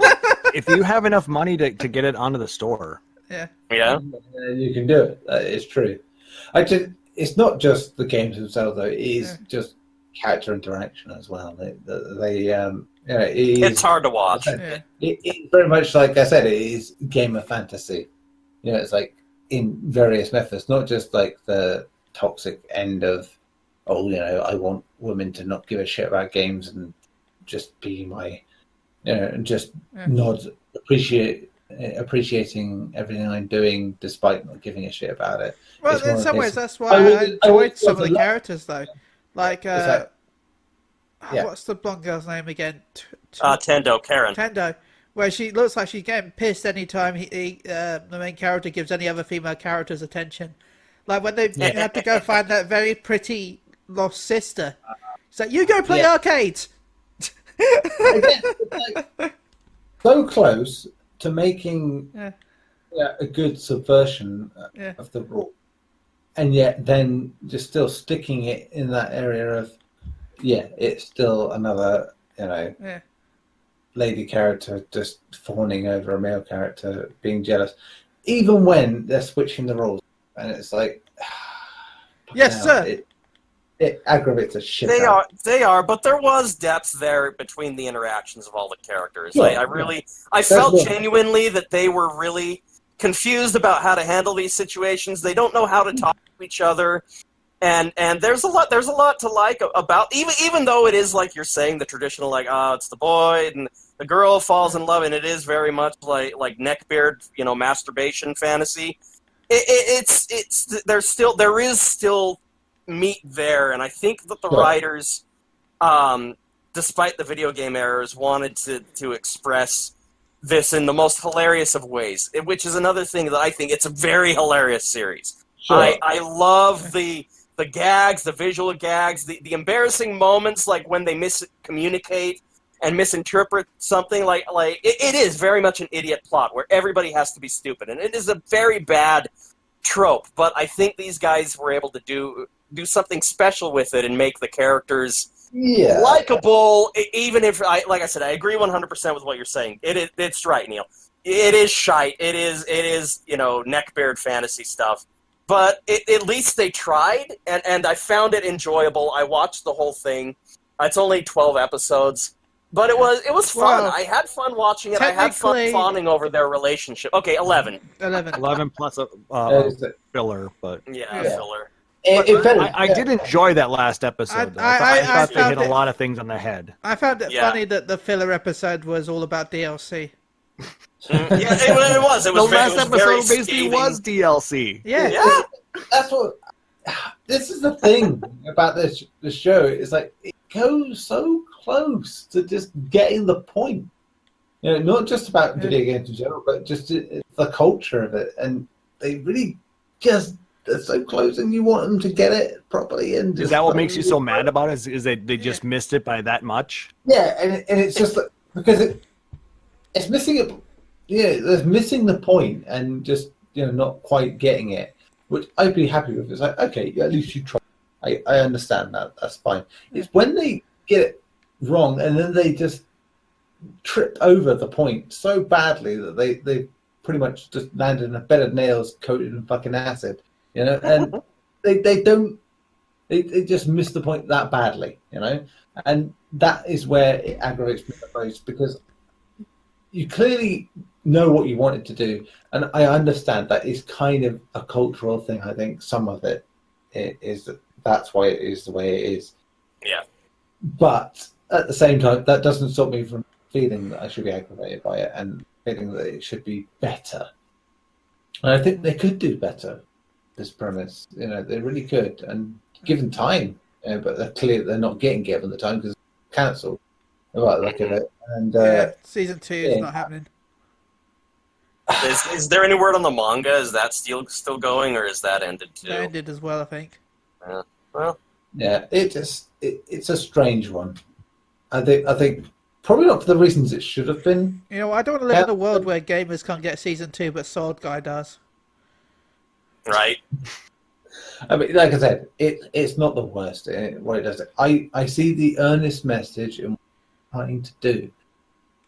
if you have enough money to get it onto the store. Yeah. You can do it. It's true. It's not just the games themselves, though. It is just character interaction as well. It's hard to watch. It's very much like I said. It is gamer fantasy. It's like in various methods, not just like the toxic end of, I want women to not give a shit about games and just be my, and just nod, appreciating everything I'm doing despite not giving a shit about it. Well, in some ways, that's why I enjoyed some of the characters, though. Like, what's the blonde girl's name again? Tendo, Karen. Tendo, where she looks like she's getting pissed anytime the main character gives any other female characters attention. Like when they have to go find that very pretty lost sister. It's like, you go play arcades! Again, it's like, so close to making a good subversion of the rule, and yet then just still sticking it in that area of it's still another lady character just fawning over a male character, being jealous, even when they're switching the roles, and it's like yes sir, it aggravates the shit. They are, but there was depth there between the interactions of all the characters. I felt genuinely that they were really confused about how to handle these situations. They don't know how to talk to each other, and there's a lot to like about, even though it is like you're saying, the traditional it's the boy and the girl falls in love, and it is very much like neckbeard, masturbation fantasy. There is still meat there, and I think that the writers, despite the video game errors, wanted to express this in the most hilarious of ways, which is another thing that I think it's a very hilarious series. Sure. I love the gags, the visual gags, the embarrassing moments, like when they miscommunicate and misinterpret something. Like it is very much an idiot plot where everybody has to be stupid, and it is a very bad trope, but I think these guys were able to do something special with it and make the characters likable, even if, like I said, I agree 100% with what you're saying. It's right, Neil. It is shite. It is neckbeard fantasy stuff. But at least they tried, and I found it enjoyable. I watched the whole thing. It's only 12 episodes. But it was fun. Well, I had fun watching it. I had fun fawning over their relationship. Okay, 11. 11 plus a filler, but filler. I did enjoy that last episode. I thought they hit a lot of things on the head. I found it funny that the filler episode was all about DLC. It was. The last episode basically was DLC. Yeah. That's what. This is the thing about this show. It's like it goes so close to just getting the point. Not just about video games in general, but just the culture of it. And they really they're so close, and you want them to get it properly. And is that what makes you so mad about it? Is they just missed it by that much? Yeah, and it's just because it's missing it. Yeah, they're missing the point and just not quite getting it, which I'd be happy with. It's like, okay, at least you try. I understand that. That's fine. It's when they get it wrong and then they just trip over the point so badly that they pretty much just landed in a bed of nails coated in fucking acid, and they just miss the point that badly, and that is where it aggravates me the most, because you clearly know what you wanted to do, and I understand that is kind of a cultural thing. I think some of it is that's why it is the way it is. Yeah. But at the same time, that doesn't stop me from feeling that I should be aggravated by it and feeling that it should be better. And I think they could do better, this premise. They really could. And given time, but they're clear they're not getting given the time because it's cancelled. About the look of it. And season 2 is not happening. Is there any word on the manga? Is that still going, or is that ended too? That ended as well, I think. Well. Yeah, it's a strange one. I think probably not for the reasons it should have been. I don't want to live in a world where gamers can't get season 2, but Sword Guy does. Right. I mean, like I said, it's not the worst. What it does, I see the earnest message and what it's trying to do.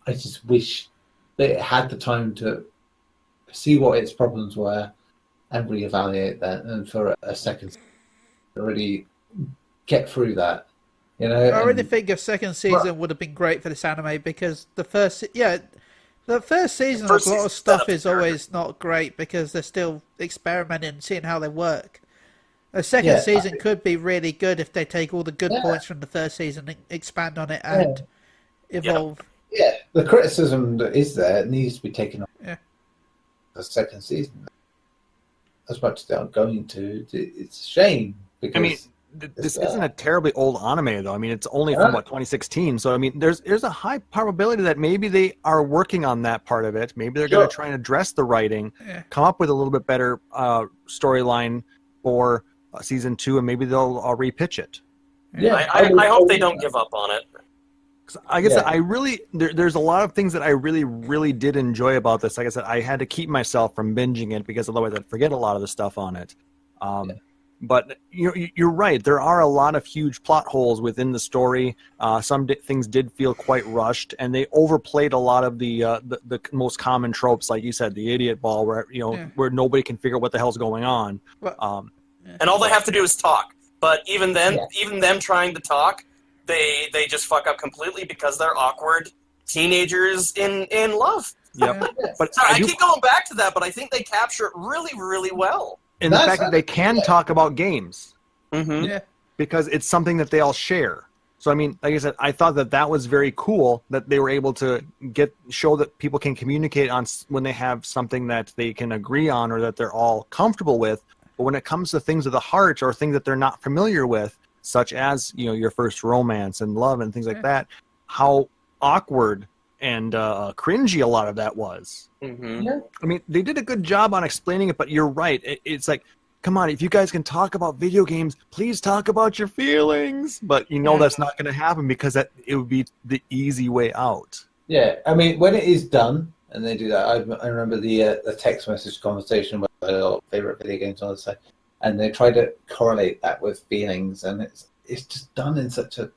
I just wish it had the time to see what its problems were and reevaluate that, and for a second to really get through that. You know, I really think a second season would have been great for this anime, because the first season of a lot of stuff is always not great because they're still experimenting and seeing how they work. A second season could be really good if they take all the good points from the first season and expand on it and evolve. Yeah, the criticism that is there needs to be taken on the second season. As much as they aren't going to, it's a shame. Because I mean, this isn't a terribly old anime, though. I mean, it's only from 2016. So I mean, there's a high probability that maybe they are working on that part of it. Maybe they're going to try and address the writing, come up with a little bit better storyline for season 2, and maybe they'll repitch it. Yeah, I hope they don't give up on it. Like I said, I really there's a lot of things that I really did enjoy about this. Like I said, I had to keep myself from binging it because otherwise I'd forget a lot of the stuff on it. But you're right. There are a lot of huge plot holes within the story. Some things did feel quite rushed, and they overplayed a lot of the most common tropes, like you said, the idiot ball, where where nobody can figure out what the hell's going on. And all they have to do is talk. But even then, even them trying to talk, they just fuck up completely because they're awkward teenagers in love. Yep. But sorry, I keep going back to that, but I think they capture it really well. And the fact that they can talk about games. Mm-hmm. Because it's something that they all share. So, I mean, like I said, I thought that was very cool that they were able to show that people can communicate on when they have something that they can agree on or that they're all comfortable with. But when it comes to things of the heart or things that they're not familiar with, such as, your first romance and love and things like that, how awkward and cringy a lot of that was. Mm-hmm. Yeah. I mean, they did a good job on explaining it, but you're right. It's like, come on, if you guys can talk about video games, please talk about your feelings. But that's not going to happen because it would be the easy way out. Yeah, I mean, when it is done, and they do that, I remember the text message conversation with my favorite video games on the site, and they try to correlate that with feelings, and it's just done in such a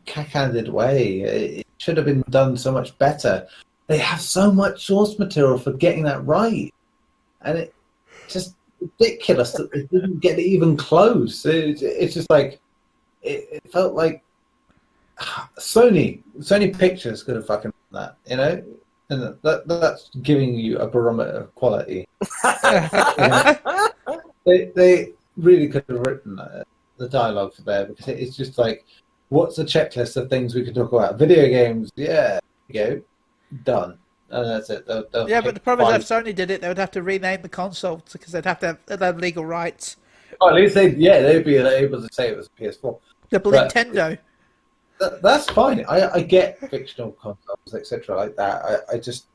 cack-handed way. It should have been done so much better. They have so much source material for getting that right, and it's just ridiculous that they didn't get it even close. It's just like it felt like Sony Pictures could have fucking done that, and that's giving you a barometer of quality. They really could have written the dialogue for there, because it's just like, what's the checklist of things we can talk about? Video games, go, done. And that's it. They'll but the problem is if Sony did it, they would have to rename the console because they'd have legal rights. Oh, at least they'd be able to say it was a PS4. But Nintendo. That's fine. I get fictional consoles, etc. like that. I just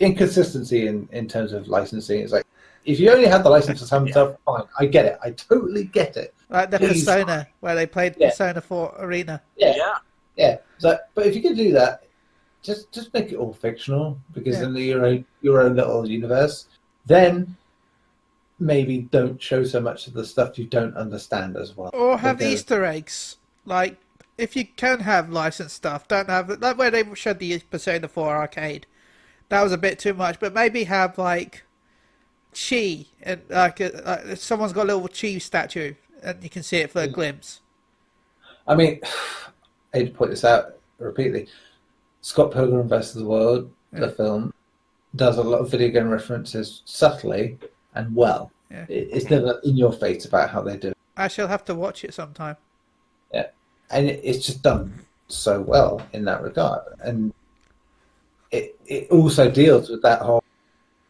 inconsistency in terms of licensing. It's like, if you only had the license for some stuff, fine. I get it. I totally get it. Like the Persona, where they played Persona 4 Arena. Yeah. So, but if you could do that, just make it all fictional, because in your own little universe. Then maybe don't show so much of the stuff you don't understand as well. Or have Easter eggs. Like, if you can have licensed stuff, don't have like where they showed the Persona 4 arcade. That was a bit too much, but maybe have like Chi, and like someone's got a little Chi statue, and you can see it for a glimpse. I mean, I hate to point this out repeatedly. Scott Pilgrim vs. the World, the film, does a lot of video game references subtly and well. Yeah. It's never in your face about how they do it. I shall have to watch it sometime. Yeah, and it's just done so well in that regard, and it also deals with that whole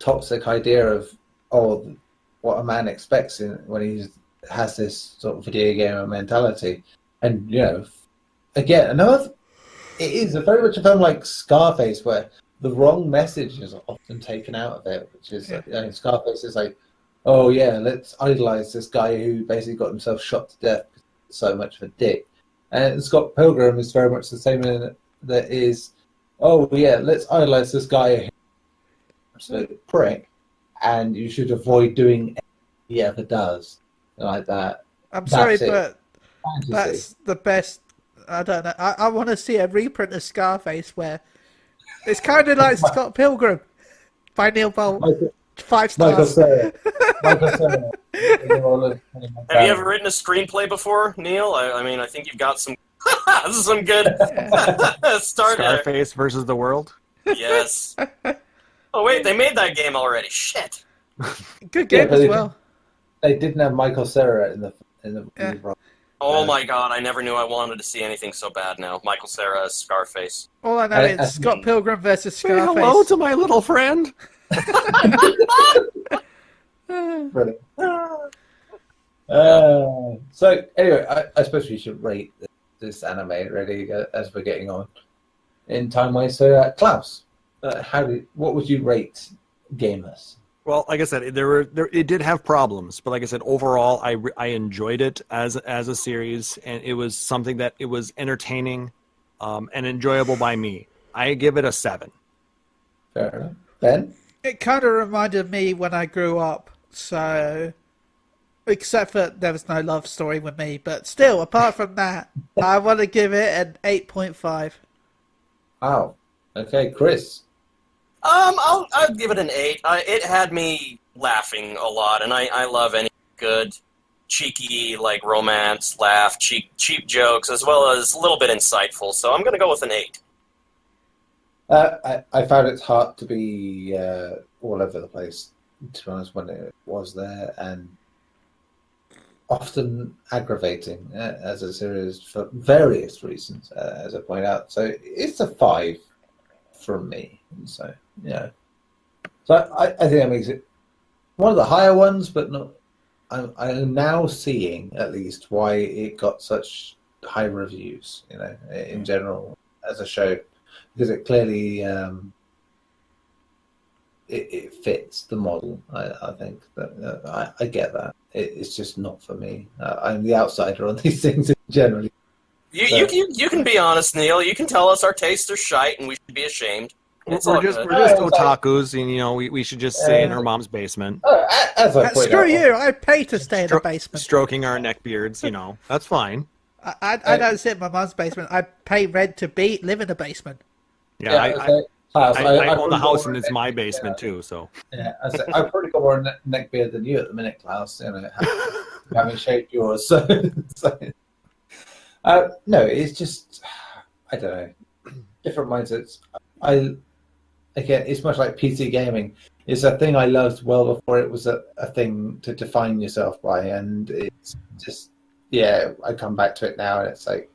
toxic idea of what a man expects when he has this sort of video gamer mentality, and again it is very much a film like Scarface, where the wrong message is often taken out of it, which is Scarface is like, oh yeah, let's idolize this guy who basically got himself shot to death because he's so much of a dick. And Scott Pilgrim is very much the same in that is, oh yeah, let's idolize this guy who's absolute prick, and you should avoid doing anything he ever does like that. I'm sorry, but that's the best. I don't know. I want to see a reprint of Scarface where It's kind of like Scott Pilgrim by Neil Bolt. 5 Michael stars. Cera. Michael Cera. Have you ever written a screenplay before, Neil? I mean, I think you've got some some good start there. Scarface versus the World. Yes. Oh wait, they made that game already. Shit. Good game as well. They didn't have Michael Cera in the role. Oh my god, I never knew I wanted to see anything so bad now. Michael Cera as Scarface. All I know is Scott Pilgrim versus Scarface. Say hello to my little friend. Brilliant. So anyway, I suppose we should rate this anime really as we're getting on in time-wise. So Klauss, what would you rate Gamers? Well, like I said, it did have problems, but like I said, overall, I enjoyed it as a series, and it was something that it was entertaining and enjoyable by me. I give it a 7. Fair enough. Ben? It kind of reminded me when I grew up, so except for there was no love story with me, but still, apart from that, I want to give it an 8.5. Wow. Okay, Chris. I'll give it an 8. It had me laughing a lot, and I love any good, cheeky, like, romance, laugh, cheap jokes, as well as a little bit insightful, so I'm going to go with an 8. I found it hard to be all over the place, to be honest, when it was there, and often aggravating as a series for various reasons, as I point out. So it's a 5 from me. So, yeah. So I think that makes it one of the higher ones, but not. I'm now seeing, at least, why it got such high reviews, in general, as a show. Because it clearly it fits the model. I think that I get that. It's just not for me. I'm the outsider on these things generally. You can be honest, Neil. You can tell us our tastes are shite and we should be ashamed. We're just otakus, and we should just stay in our mom's basement. Screw you! I pay to stay in the basement. Stroking our neck beards, that's fine. I don't sit in my mom's basement. I pay rent to live in a basement. Yeah, I own the house and it's my basement too. So yeah, I've probably got more neck beard than you at the minute, Klauss. Having shaved yours. So no, it's just I don't know, different mindsets. Again, it's much like PC gaming. It's a thing I loved well before it was a thing to define yourself by, and it's just I come back to it now, and it's like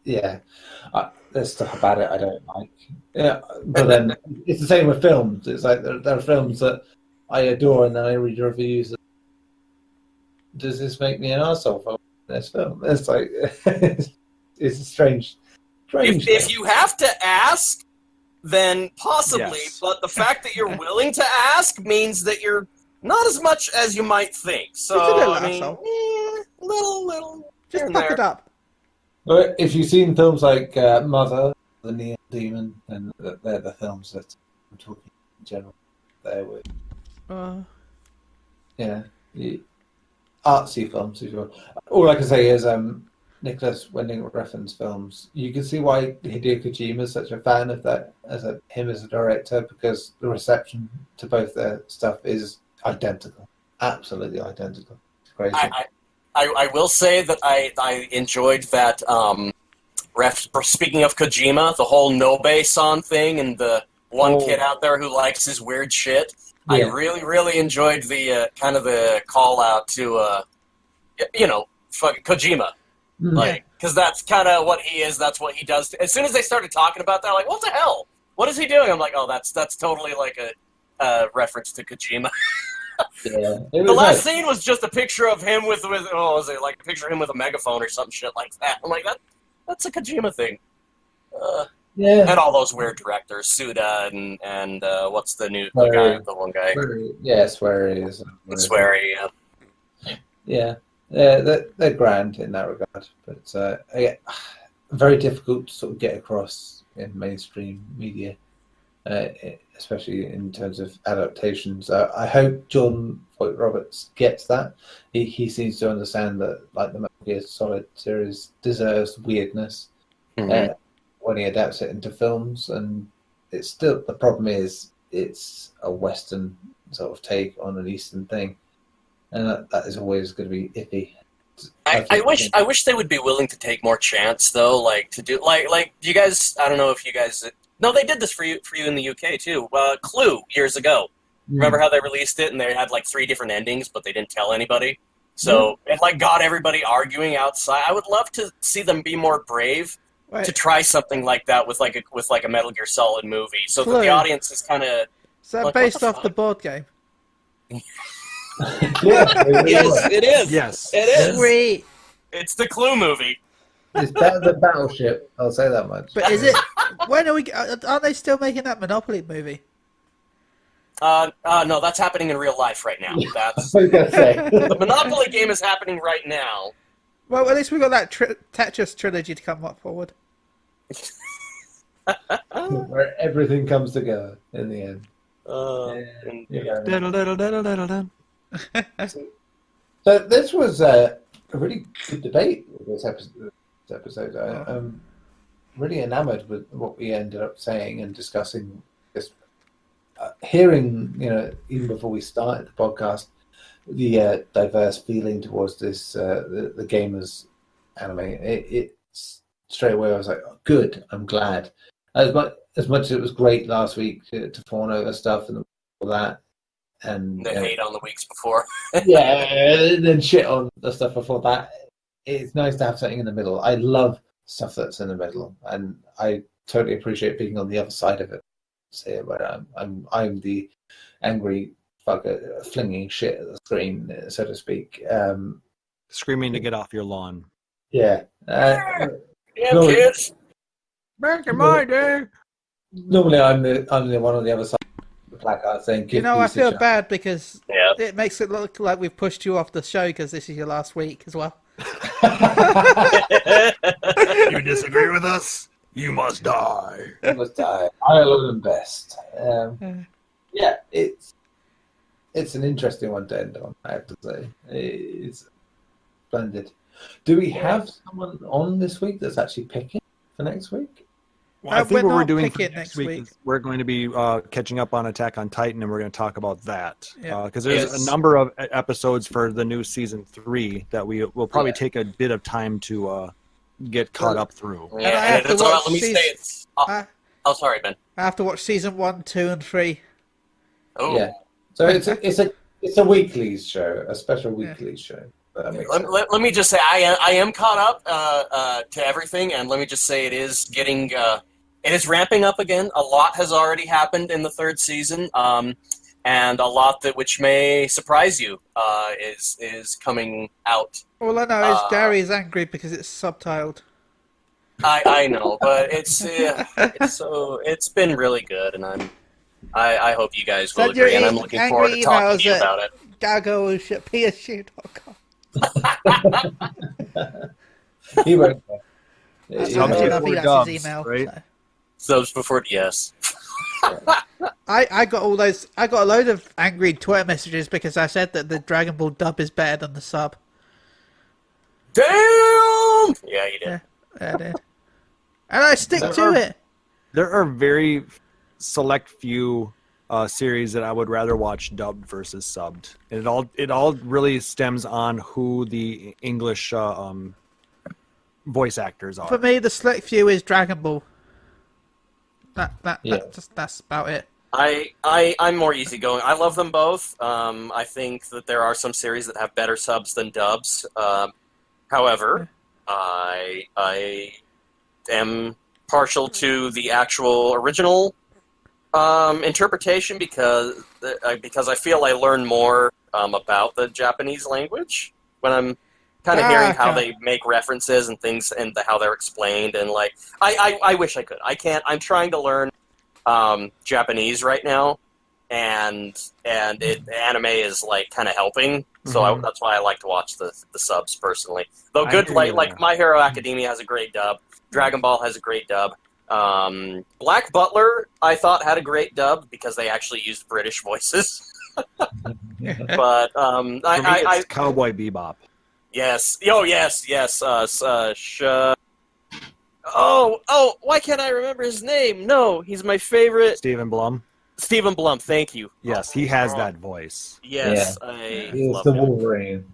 there's stuff about it I don't like. Yeah, but then it's the same with films. It's like there are films that I adore, and then I read reviews. Does this make me an arsehole for this film? It's like it's a strange. If you have to ask, then possibly. Yes. But the fact that you're willing to ask means that you're not as much as you might think. So little. Just fuck it up. But if you've seen films like Mother, The Neon Demon, then they're the films that I'm talking in general. There with, artsy films. If you want. All I can say is, Nicholas Winding Refn's films. You can see why Hideo Kojima is such a fan of that, him as a director, because the reception to both their stuff is identical, absolutely identical. It's crazy. I will say that I enjoyed that. Speaking of Kojima, the whole Nobe-san thing and the one kid out there who likes his weird shit. Yeah. I really, really enjoyed the kind of the call out to, fucking Kojima. Like, because that's kind of what he is. That's what he does. As soon as they started talking about that, I'm like, what the hell? What is he doing? I'm like, oh, that's totally like a reference to Kojima. Yeah, the last scene was just a picture of him with was it like a picture of him with a megaphone or some shit like that. I'm like, that's a Kojima thing. And all those weird directors, Suda and what's the one guy? Yeah, Swery is. Swery, yeah. They're grand in that regard, but very difficult to sort of get across in mainstream media, especially in terms of adaptations. I hope John Voight Roberts gets that. He seems to understand that, like the Metal Gear Solid series deserves weirdness when he adapts it into films, and it's still, the problem is it's a Western sort of take on an Eastern thing, and that is always going to be iffy. I wish they would be willing to take more chance though, like to do like you guys. I don't know if you guys. No, they did this for you in the UK too. Clue years ago. Remember how they released it and they had like 3 different endings, but they didn't tell anybody. So it like got everybody arguing outside. I would love to see them be more brave to try something like that with like a Metal Gear Solid movie, so that the audience is kind of. Is that like, based off the board game? It is. Yes, it is. Sweet. It's the Clue movie. It's better than Battleship. I'll say that much. But is it? When are we? Aren't they still making that Monopoly movie? No, that's happening in real life right now. That's I was gonna say. the Monopoly game is happening right now. Well, at least we got that Tetris trilogy to come up forward. Where everything comes together in the end. So this was a really good debate with this episode. I'm really enamored with what we ended up saying and discussing. This, hearing, even before we started the podcast, the diverse feeling towards this the gamers anime. It straight away I was like, oh, good. I'm glad. As much as it was great last week to fawn over stuff and all that, and the hate on the weeks before. and then shit on the stuff before that. It's nice to have something in the middle. I love stuff that's in the middle, and I totally appreciate being on the other side of it. So, where I'm the angry fucker flinging shit at the screen, so to speak. Screaming to get off your lawn. Yeah. Kids. Back in my day. Normally, I'm the one on the other side of the placard saying, I feel bad because it makes it look like we've pushed you off the show because this is your last week as well. You disagree with us? You must die. You must die. I love them best. Yeah, it's an interesting one to end on, I have to say. It's splendid. Do we have someone on this week that's actually picking for next week? Well, I think what we're doing for next week is we're going to be catching up on Attack on Titan, and we're going to talk about that. Because there's a number of episodes for the new Season 3 that we will probably take a bit of time to get caught up through. Yeah, and it's all right. Let me say it's... Oh, sorry, Ben. I have to watch Season 1, 2, and 3. Oh. Yeah. So it's a weeklies show, a special weeklies show. Let me just say, I am caught up to everything, and let me just say it is getting... it is ramping up again. A lot has already happened in the 3rd season, and a lot which may surprise you is coming out. All I know is Garri is angry because it's subtitled. I know, but it's been really good, and I hope you guys will agree, and I'm looking forward to talking to you about it. Gago@psu.com. He won't. That's his email. Right? Subs before, yes. I got all those. I got a load of angry Twitter messages because I said that the Dragon Ball dub is better than the sub. Damn! Yeah, you did. Yeah, I did. And I stick to it. There are very select few series that I would rather watch dubbed versus subbed. And it all really stems on who the English voice actors are. For me, the select few is Dragon Ball. That's about it. I'm more easygoing. I love them both. I think that there are some series that have better subs than dubs. However, I am partial to the actual original interpretation because I feel I learn more about the Japanese language when I'm kind of hearing how they make references and things and how they're explained, and like I wish I could. I can't. I'm trying to learn Japanese right now, and anime is like kind of helping. So that's why I like to watch the subs personally. Though good, like My Hero Academia has a great dub. Dragon Ball has a great dub. Black Butler I thought had a great dub because they actually used British voices. But it's Cowboy Bebop. Yes. Oh, yes. Oh, why can't I remember his name? No, he's my favorite. Stephen Blum. Stephen Blum, thank you. Yes, he has that voice. Yes, Yeah. I He's love the him. Wolverine.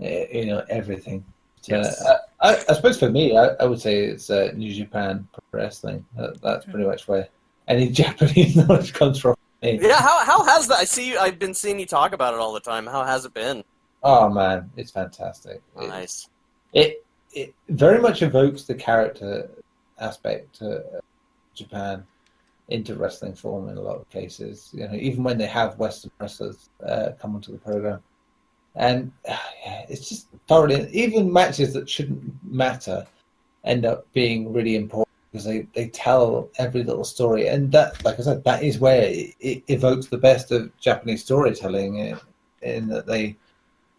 Everything. Yes. I suppose for me, I would say it's New Japan Pro Wrestling. That's pretty much where any Japanese knowledge comes from. Yeah, how has that? I've been seeing you talk about it all the time. How has it been? Oh man, it's fantastic. Nice. It very much evokes the character aspect of Japan into wrestling form in a lot of cases. Even when they have Western wrestlers come onto the program, and it's just thoroughly. Even matches that shouldn't matter end up being really important because they tell every little story, and that, like I said, that is where it evokes the best of Japanese storytelling, in that they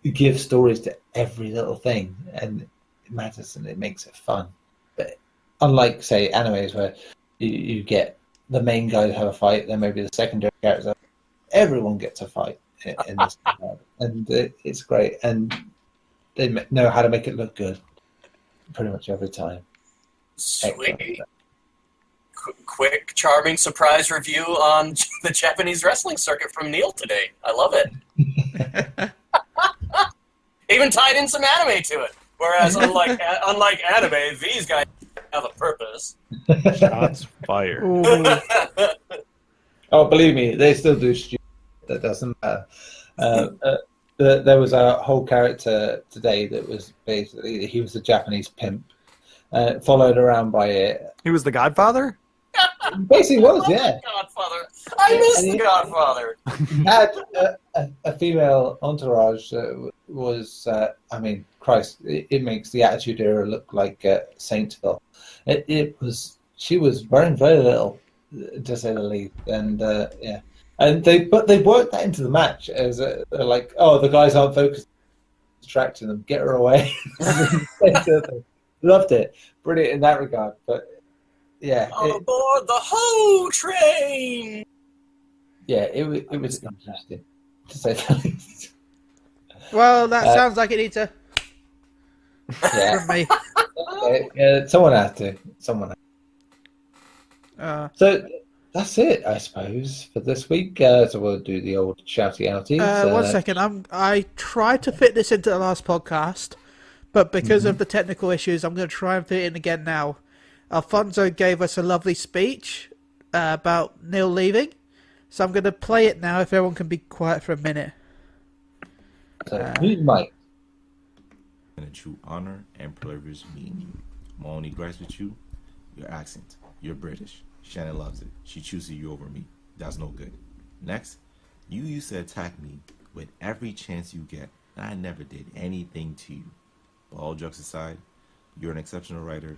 give stories to every little thing, and it matters and it makes it fun. But unlike, say, animes where you get the main guy have a fight, then maybe the secondary characters, everyone gets a fight in this regard. And it's great, and they know how to make it look good pretty much every time. Sweet. Quick, charming surprise review on the Japanese wrestling circuit from Neil today. I love it. Even tied in some anime to it. Whereas, unlike anime, these guys have a purpose. Shots fired. Oh, believe me, they still do stupid. That doesn't matter. There was a whole character today that was basically, he was a Japanese pimp, followed around by it. He was the Godfather? Basically was, yeah. Godfather. I miss the Godfather. He had a female entourage that was, Christ, it makes the Attitude Era look like Saintville. She was wearing very little, to say the least, and yeah. And they worked that into the match as they're like, oh, the guys aren't focused, distracting them, get her away. Loved it, brilliant in that regard. But yeah, aboard the Ho train. Yeah, it was interesting, to say the least. Well, that sounds like it needs a. Yeah, from me. Yeah, someone had to. So that's it, I suppose, for this week. So we'll do the old shouty outies. 1 second, I tried to fit this into the last podcast, but because of the technical issues, I'm going to try and fit it in again now. Alfonso gave us a lovely speech about Neil leaving, so I'm going to play it now if everyone can be quiet for a minute. So, mute Mike. And a true honor and privilege meeting you. My only gripes with you, your accent. You're British. Shannon loves it. She chooses you over me. That's no good. Next, you used to attack me with every chance you get, and I never did anything to you. But all jokes aside, you're an exceptional writer.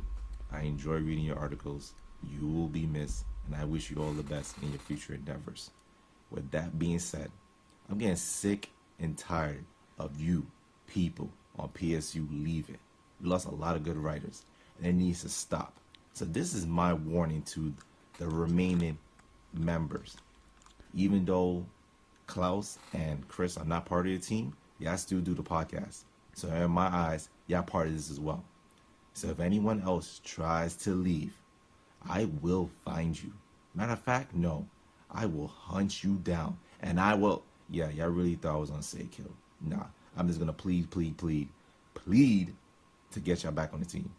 I enjoy reading your articles. You will be missed, and I wish you all the best in your future endeavors. With that being said, I'm getting sick and tired of you people on PSU leaving. We lost a lot of good writers, and it needs to stop. So this is my warning to the remaining members. Even though Klauss and Chris are not part of your team, y'all still do the podcast. So in my eyes, y'all part of this as well. So if anyone else tries to leave, I will find you. Matter of fact, no. I will hunt you down. And I will... Yeah, y'all really thought I was gonna say kill. Nah, I'm just gonna plead to get y'all back on the team.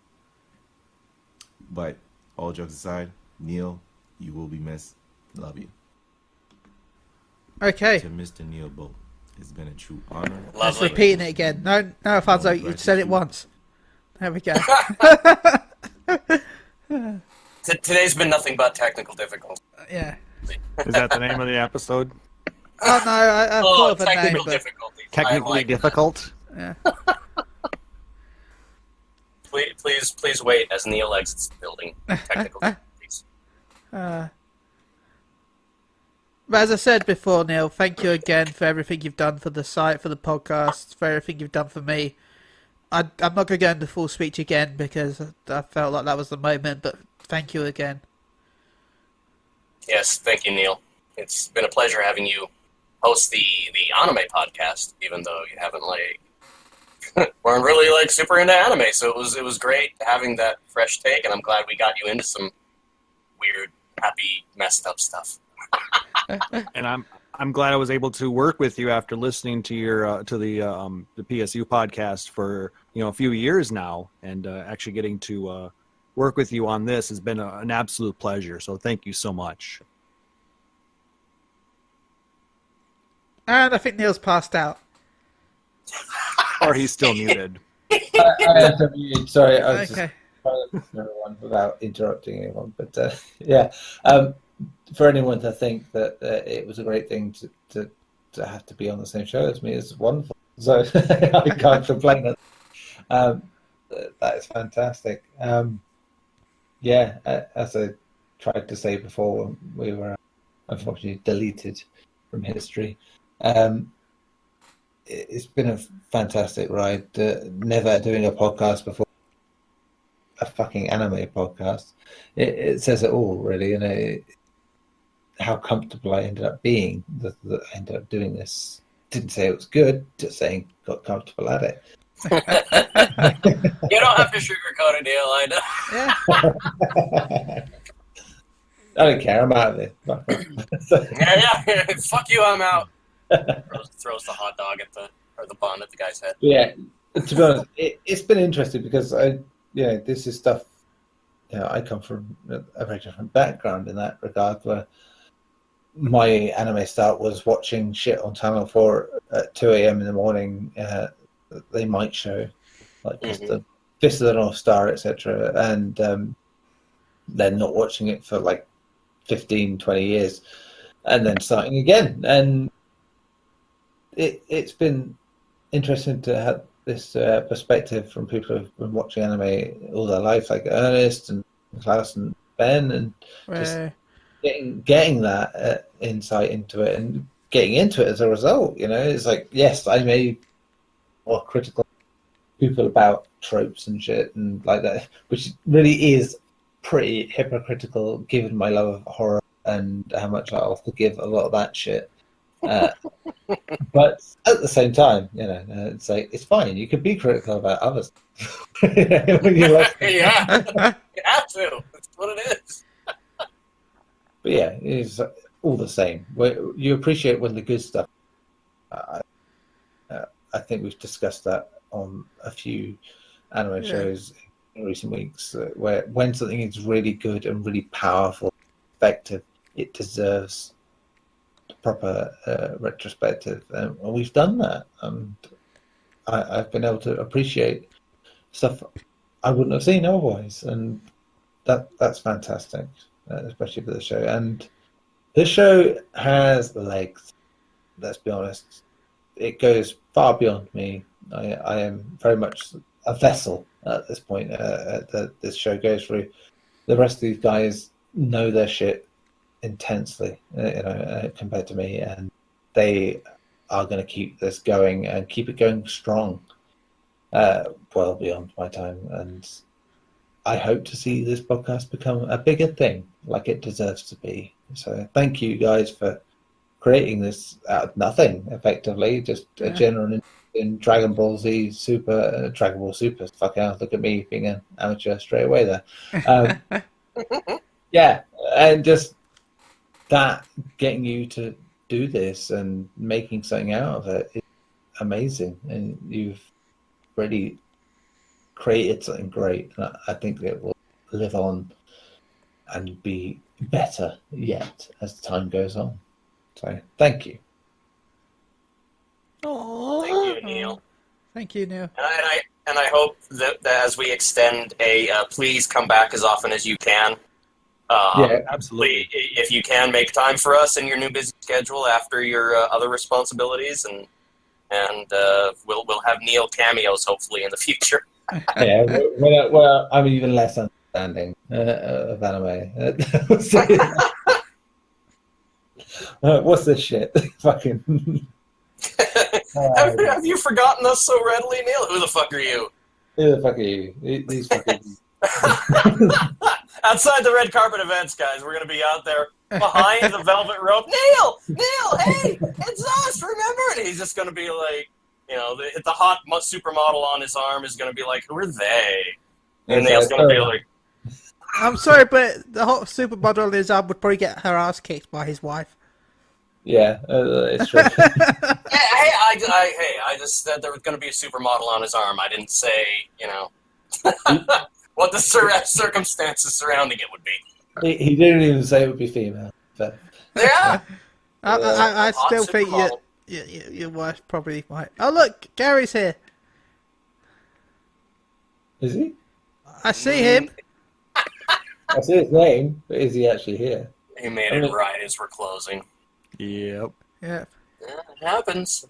But all jokes aside, Neil, you will be missed. Love you. Okay. To Mr. Neil Bolt, it's been a true honor. Let's repeating it again. No, Alfonso, you said it once. There we go. Today's been nothing but technical difficulty. Yeah. Is that the name of the episode? Oh no, I thought of a name, technical but difficulties. Technically difficult? yeah. Please wait as Neil exits the building. Technical difficulties. But as I said before, Neil, thank you again for everything you've done for the site, for the podcast, for everything you've done for me. I'm not going to go into full speech again because I felt like that was the moment, but thank you again. Yes, thank you, Neil. It's been a pleasure having you host the anime podcast, even though you haven't weren't really like super into anime, so it was great having that fresh take, and I'm glad we got you into some weird, happy, messed up stuff. And I'm glad I was able to work with you after listening to your the PSU podcast for a few years now, and actually getting to work with you on this has been an absolute pleasure. So thank you so much. And I think Neil's passed out. Or he's still muted. I have to mute. Sorry, I was Okay. just trying to listen to everyone without interrupting anyone. But yeah, for anyone to think that it was a great thing to have to be on the same show as me is wonderful. So I can't complain. That is fantastic. Yeah, as I tried to say before, we were unfortunately deleted from history. It's been a fantastic ride. Never doing a podcast before, a fucking anime podcast. It says it all, really, and how comfortable I ended up being that I ended up doing this. Didn't say it was good, just saying got comfortable at it. You don't have to sugarcoat it, Neil. I know. Yeah. I don't care. I'm out of it. Yeah. Fuck you. I'm out. Throws the hot dog or the bun at the guy's head. Yeah. To be honest, it's been interesting because this is stuff. I come from a very different background in that regard, where my anime start was watching shit on Channel 4 at 2 a.m. in the morning. They might show like Fist of the North Star, etc., and then not watching it for like 15, 20 years, and then starting again. And it's been interesting to have this perspective from people who've been watching anime all their life, like Ernest and Klaus and Ben, and just getting that insight into it and getting into it as a result. It's like, yes, I may be more critical people about tropes and shit and like that, which really is pretty hypocritical given my love of horror and how much I'll forgive a lot of that shit. But at the same time, it's like, it's fine. You can be critical about others. When you like Yeah, you have to. That's what it is. But yeah, it's all the same. You appreciate when the good stuff. I think we've discussed that on a few anime shows in recent weeks, where when something is really good and really powerful, effective, it deserves the proper retrospective, and we've done that. And I've been able to appreciate stuff I wouldn't have seen otherwise, and that's fantastic, especially for the show. And this show has legs. Let's be honest. It goes far beyond me. I am very much a vessel at this point. This show goes through. The rest of these guys know their shit intensely, compared to me, and they are going to keep this going and keep it going strong, well beyond my time. And I hope to see this podcast become a bigger thing, like it deserves to be. So thank you guys for creating this out of nothing, effectively, just a general interest in Dragon Ball Z Super, Dragon Ball Super. Fuck hell, look at me being an amateur straight away there. Yeah, and just that, getting you to do this and making something out of it is amazing. And you've really created something great. And I think it will live on and be better yet as time goes on. So, thank you. Oh, Thank you, Neil. Thank you, Neil. And I hope that as we extend please come back as often as you can. Yeah, absolutely. If you can, make time for us in your new busy schedule after your other responsibilities, and we'll have Neil cameos hopefully in the future. Yeah, well, I'm even less understanding of anime. What's this shit? Fucking. Have you forgotten us so readily, Neil? Who the fuck are you? Who the fuck are you? These fucking. Outside the red carpet events, guys, we're gonna be out there behind the velvet rope. Neil, hey, it's us, remember? And he's just gonna be like, the hot supermodel on his arm is going to be like, who are they? And Neil's going to be like, I'm sorry, but the hot supermodel on his arm would probably get her ass kicked by his wife. Yeah, it's true. I just said there was going to be a supermodel on his arm. I didn't say, what the circumstances surrounding it would be. He didn't even say it would be female. But... Yeah. I still think your wife probably might. Oh, look, Garri's here. Is he? I see him. I see his name, but is he actually here? He made it right as we're closing. Yep. Yeah. Yeah, it happens.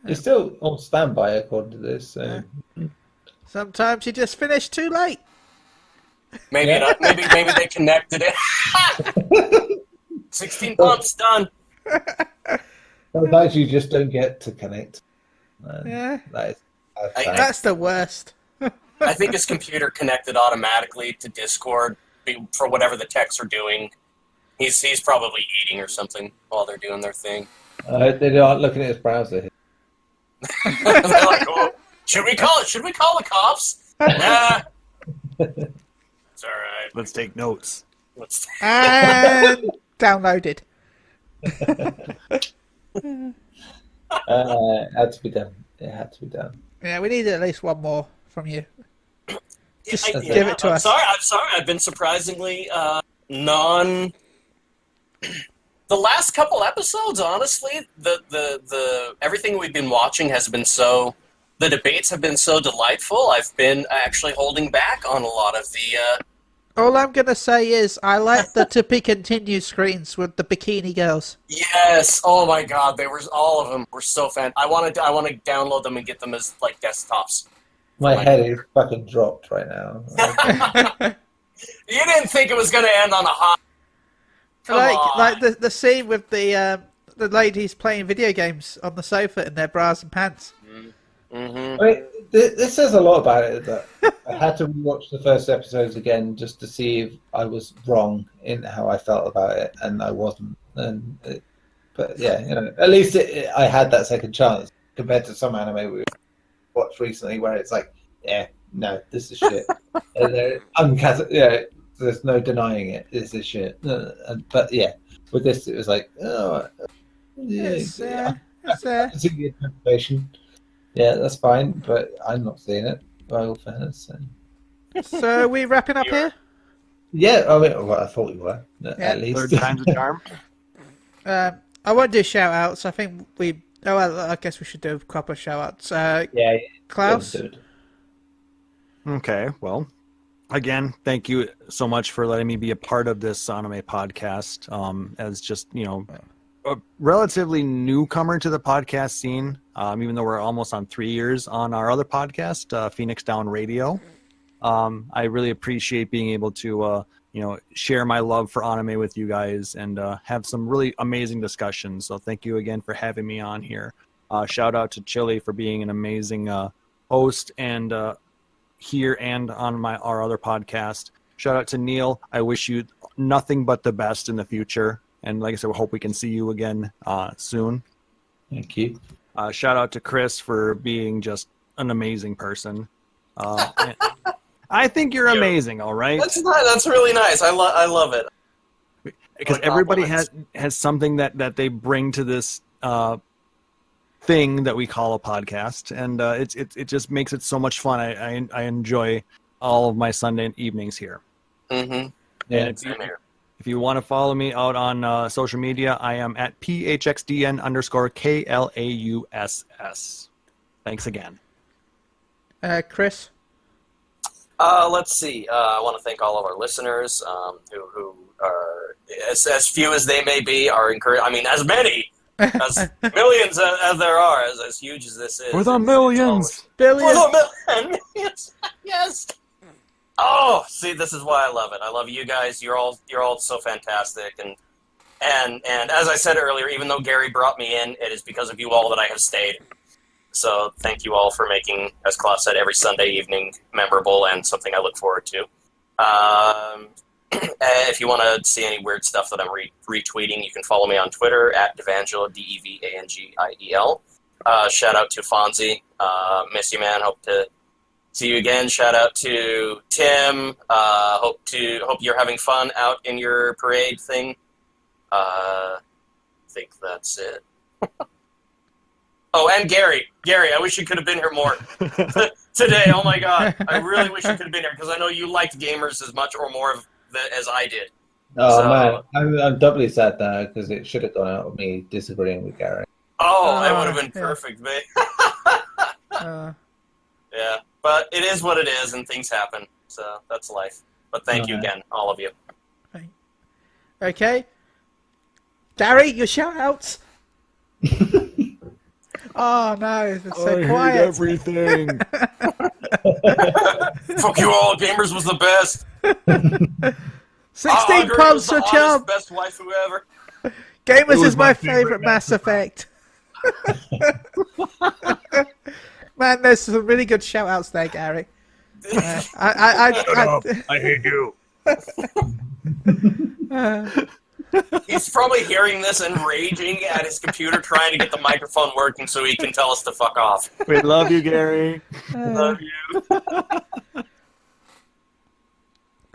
He's still on standby, according to this. So. Yeah. Sometimes you just finish too late. Maybe not. Maybe they connected it. 16 pumps done. Sometimes you just don't get to connect. Yeah. That's the worst. I think his computer connected automatically to Discord for whatever the techs are doing. He's probably eating or something while they're doing their thing. They aren't looking at his browser. They're like, oh, should we call the cops? Nah. It's all right. Let's take notes. And downloaded. Had to be done. It had to be done. Yeah, we need at least one more from you. Just give it to us. I'm sorry. I've been surprisingly non. The last couple episodes, honestly, the everything we've been watching has been so. The debates have been so delightful. I've been actually holding back on a lot of the. All I'm gonna say is I like the to be continued screens with the bikini girls. Yes. Oh my God, all of them were so fan. I want to download them and get them as like desktops. My head is fucking dropped right now. You didn't think it was gonna end on a hot. Like the scene with the ladies playing video games on the sofa in their bras and pants. Mm-hmm. I mean, this says a lot about it. That I had to watch the first episodes again just to see if I was wrong in how I felt about it, and I wasn't. But yeah, at least I had that second chance compared to some anime we watched recently where it's like, yeah, no, this is shit. There's no denying it. This is shit. But yeah, with this, it was like, oh, yeah, I see the interpretation. Yeah, that's fine, but I'm not seeing it, by all fairness. So are we wrapping up here? Yeah, I thought we were, at least. Third time's a charm. I won't do shout-outs. I think I guess we should do a couple of shout-outs. Yeah. Klauss? Okay, well, again, thank you so much for letting me be a part of this anime podcast. As just, a relatively newcomer to the podcast scene, even though we're almost on 3 years on our other podcast, Phoenix Down Radio. I really appreciate being able to, share my love for anime with you guys and have some really amazing discussions. So thank you again for having me on here. Shout out to Chili for being an amazing host and here and on our other podcast. Shout out to Neil. I wish you nothing but the best in the future. And like I said, we hope we can see you again soon. Thank you. Shout out to Chris for being just an amazing person. I think you're amazing, all right? That's really nice. I love it. Because everybody has something that they bring to this thing that we call a podcast. And it just makes it so much fun. I enjoy all of my Sunday evenings here. Mm-hmm. Yeah, if you want to follow me out on social media, I am at PHXDN_KLAUSS. Thanks again. Chris? Let's see. I want to thank all of our listeners who are, as few as they may be, are encouraged. I mean, as many, as millions as there are, as huge as this is. For the millions. Billions. For the millions. Yes. Oh, see, this is why I love it. I love you guys. You're all so fantastic, and as I said earlier, even though Garri brought me in, it is because of you all that I have stayed. So thank you all for making, as Klauss said, every Sunday evening memorable and something I look forward to. If you want to see any weird stuff that I'm retweeting, you can follow me on Twitter at Devangel, DEVANGIEL. Shout out to Fonzie. Miss you, man. Hope to see you again. Shout out to Tim. Hope you're having fun out in your parade thing. I think that's it. Oh, and Gary. Gary, I wish you could have been here more today. Oh my God, I really wish you could have been here because I know you liked gamers as much or more as I did. Oh man, I'm doubly sad now because it should have gone out with me disagreeing with Gary. Oh, that would have been perfect, mate. Yeah, but it is what it is, and things happen, so that's life. But thank you again, all of you. Okay. Gary, your shout-outs. Oh no, it's so quiet. Hate everything. Fuck you all, Gamers was the best. 16 pubs for chub. Best waifu ever. Gamers is my favorite Mass Effect. Man, there's some really good shout-outs there, Gary. I hate you. He's probably hearing this and raging at his computer, trying to get the microphone working so he can tell us to fuck off. We love you, Gary. Love you.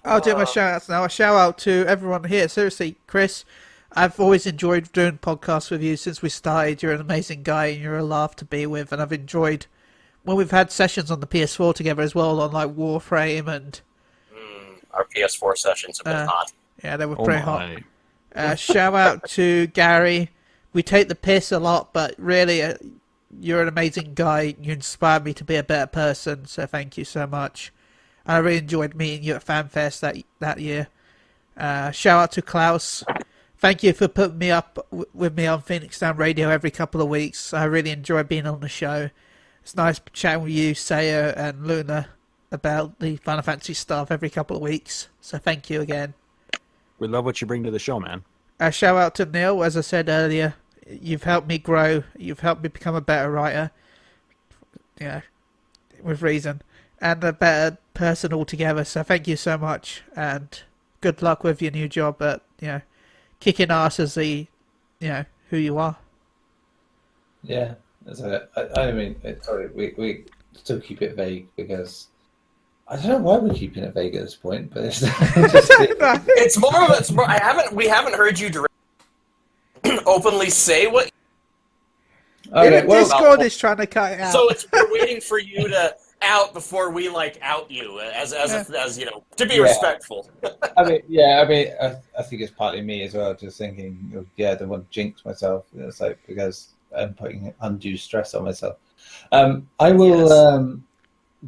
I'll do my shout-outs now. A shout-out to everyone here. Seriously, Chris, I've always enjoyed doing podcasts with you since we started. You're an amazing guy and you're a laugh to be with. And I've enjoyed when we've had sessions on the PS4 together as well, on like Warframe and... Our PS4 sessions have been hot. Yeah, they were pretty hot. Shout out to Gary. We take the piss a lot, but really, you're an amazing guy. You inspired me to be a better person, so thank you so much. I really enjoyed meeting you at FanFest that year. Shout out to Klauss. Thank you for putting me up with me on Phoenix Down Radio every couple of weeks. I really enjoy being on the show. It's nice chatting with you, Saya, and Luna about the Final Fantasy stuff every couple of weeks. So thank you again. We love what you bring to the show, man. A shout out to Neil, as I said earlier. You've helped me grow. You've helped me become a better writer. Yeah, with reason. And a better person altogether. So thank you so much. And good luck with your new job at, kicking ass as who you are. Yeah. I mean, sorry, we still keep it vague because... I don't know why we're keeping it vague at this point, but it's it's more. We haven't heard you openly say what. Okay, Discord is trying to cut it out. So we're waiting for you to out before we out you as to be respectful. I think it's partly me as well, just thinking, I don't want to jinx myself. It's because I'm putting undue stress on myself. I will. Yes.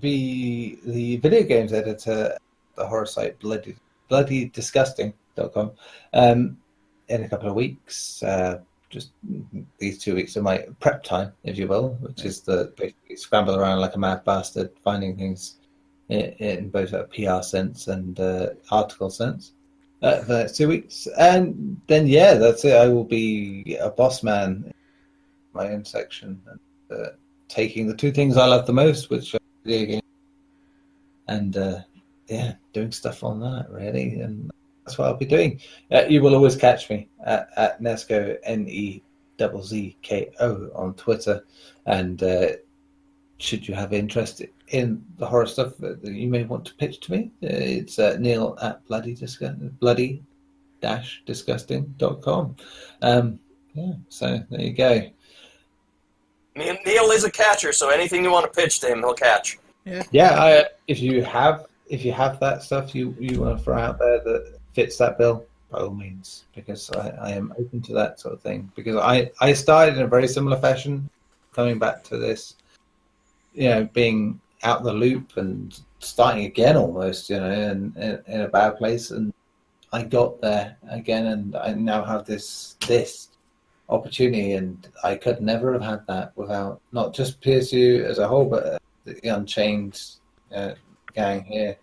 Be the video games editor at the horror site bloodydisgusting.com in a couple of weeks. Just these 2 weeks of my prep time, if you will, which is basically scramble around like a mad bastard, finding things in both a PR sense and article sense for the next 2 weeks. And then, that's it. I will be a boss man in my own section and taking the two things I love the most, which are video game and doing stuff on that really, and that's what I'll be doing. You will always catch me at Nezko NEZZKO on Twitter, and should you have interest in the horror stuff that you may want to pitch to me, it's Neil at bloody-disgusting.com. So there you go. Neil is a catcher, so anything you want to pitch to him, he'll catch. Yeah. If you have that stuff you want to throw out there that fits that bill, by all means, because I am open to that sort of thing. Because I started in a very similar fashion, coming back to this, being out the loop and starting again almost, in a bad place, and I got there again, and I now have this opportunity, and I could never have had that without not just PSU as a whole, but the Unchained gang here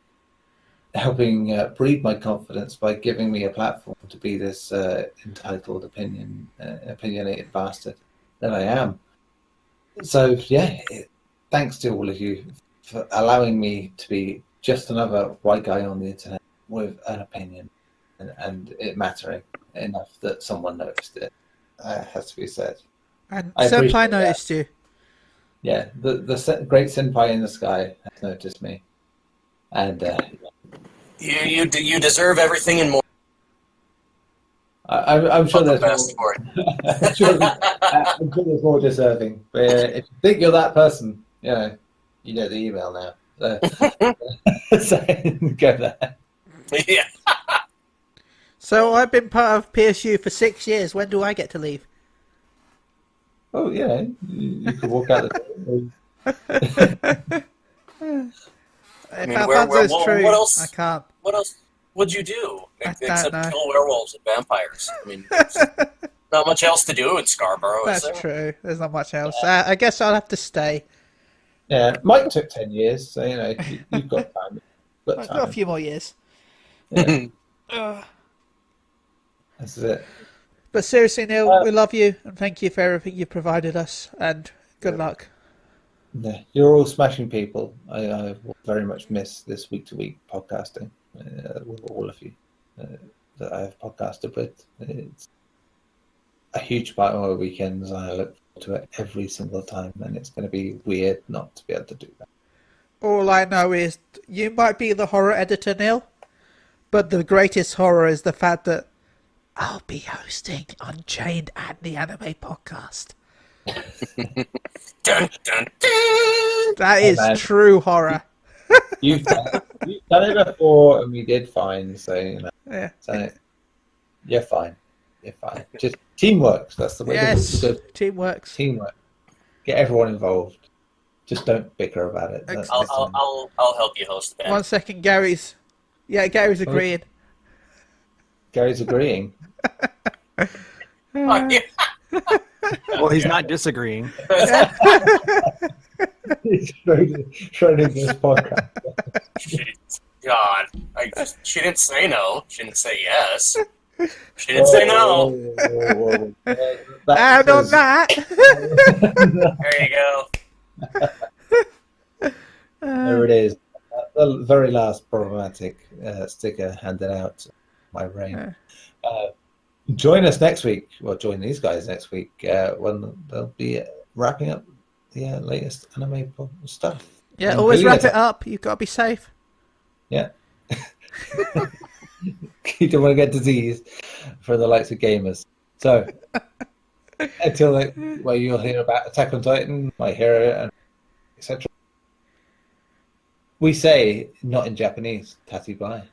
helping breed my confidence by giving me a platform to be this entitled opinionated bastard that I am. So thanks to all of you for allowing me to be just another white guy on the internet with an opinion and it mattering enough that someone noticed it. Has to be said. And Senpai noticed you. Yeah, the great senpai in the sky has noticed me, and you deserve everything and more. I'm sure there's best more. for it. I'm sure there's more deserving. But if you think you're that person, you know the email now. So go there. Yeah. So I've been part of PSU for 6 years. When do I get to leave? Oh yeah, you could walk out the door. If Alfonso's true, what else? I can't. What else would you do except know. kill werewolves and vampires? I mean, there's not much else to do in Scarborough, is That's there? true. There's not much else. I guess I'll have to stay. Yeah, Mike took 10 years, so you've got time. I've got a few more years. Yeah. That's it. But seriously, Neil, we love you and thank you for everything you've provided us. And good luck. Yeah, you're all smashing people. I will very much miss this week-to-week podcasting with all of you that I have podcasted with. It's a huge part of my weekends. I look forward to it every single time, and it's going to be weird not to be able to do that. All I know is you might be the horror editor, Neil, but the greatest horror is the fact that I'll be hosting Unchained and the Anime Podcast. Dun, dun, dun. That is true horror. You've done it before, and we did fine. So Yeah. So you're fine. You're fine. Just teamwork. That's the way. Yes, to do it. teamwork. Teamwork. Get everyone involved. Just don't bicker about it. I'll help you host that. 1 second, Gary's agreeing. Gary's agreeing. Oh, yeah. Well, he's not disagreeing. He's shredding this podcast. God, she didn't say no. She didn't say yes. She didn't say no. And on that, There you go. there it is. The very last problematic sticker handed out my brain. Join us next week. Well, join these guys next week when they'll be wrapping up the latest anime stuff. yeah, always wrap it up. You've got to be safe. Yeah. You don't want to get disease for the likes of gamers. So until where you'll hear about Attack on Titan, My Hero, and etc. We say not in Japanese, Tati Bye.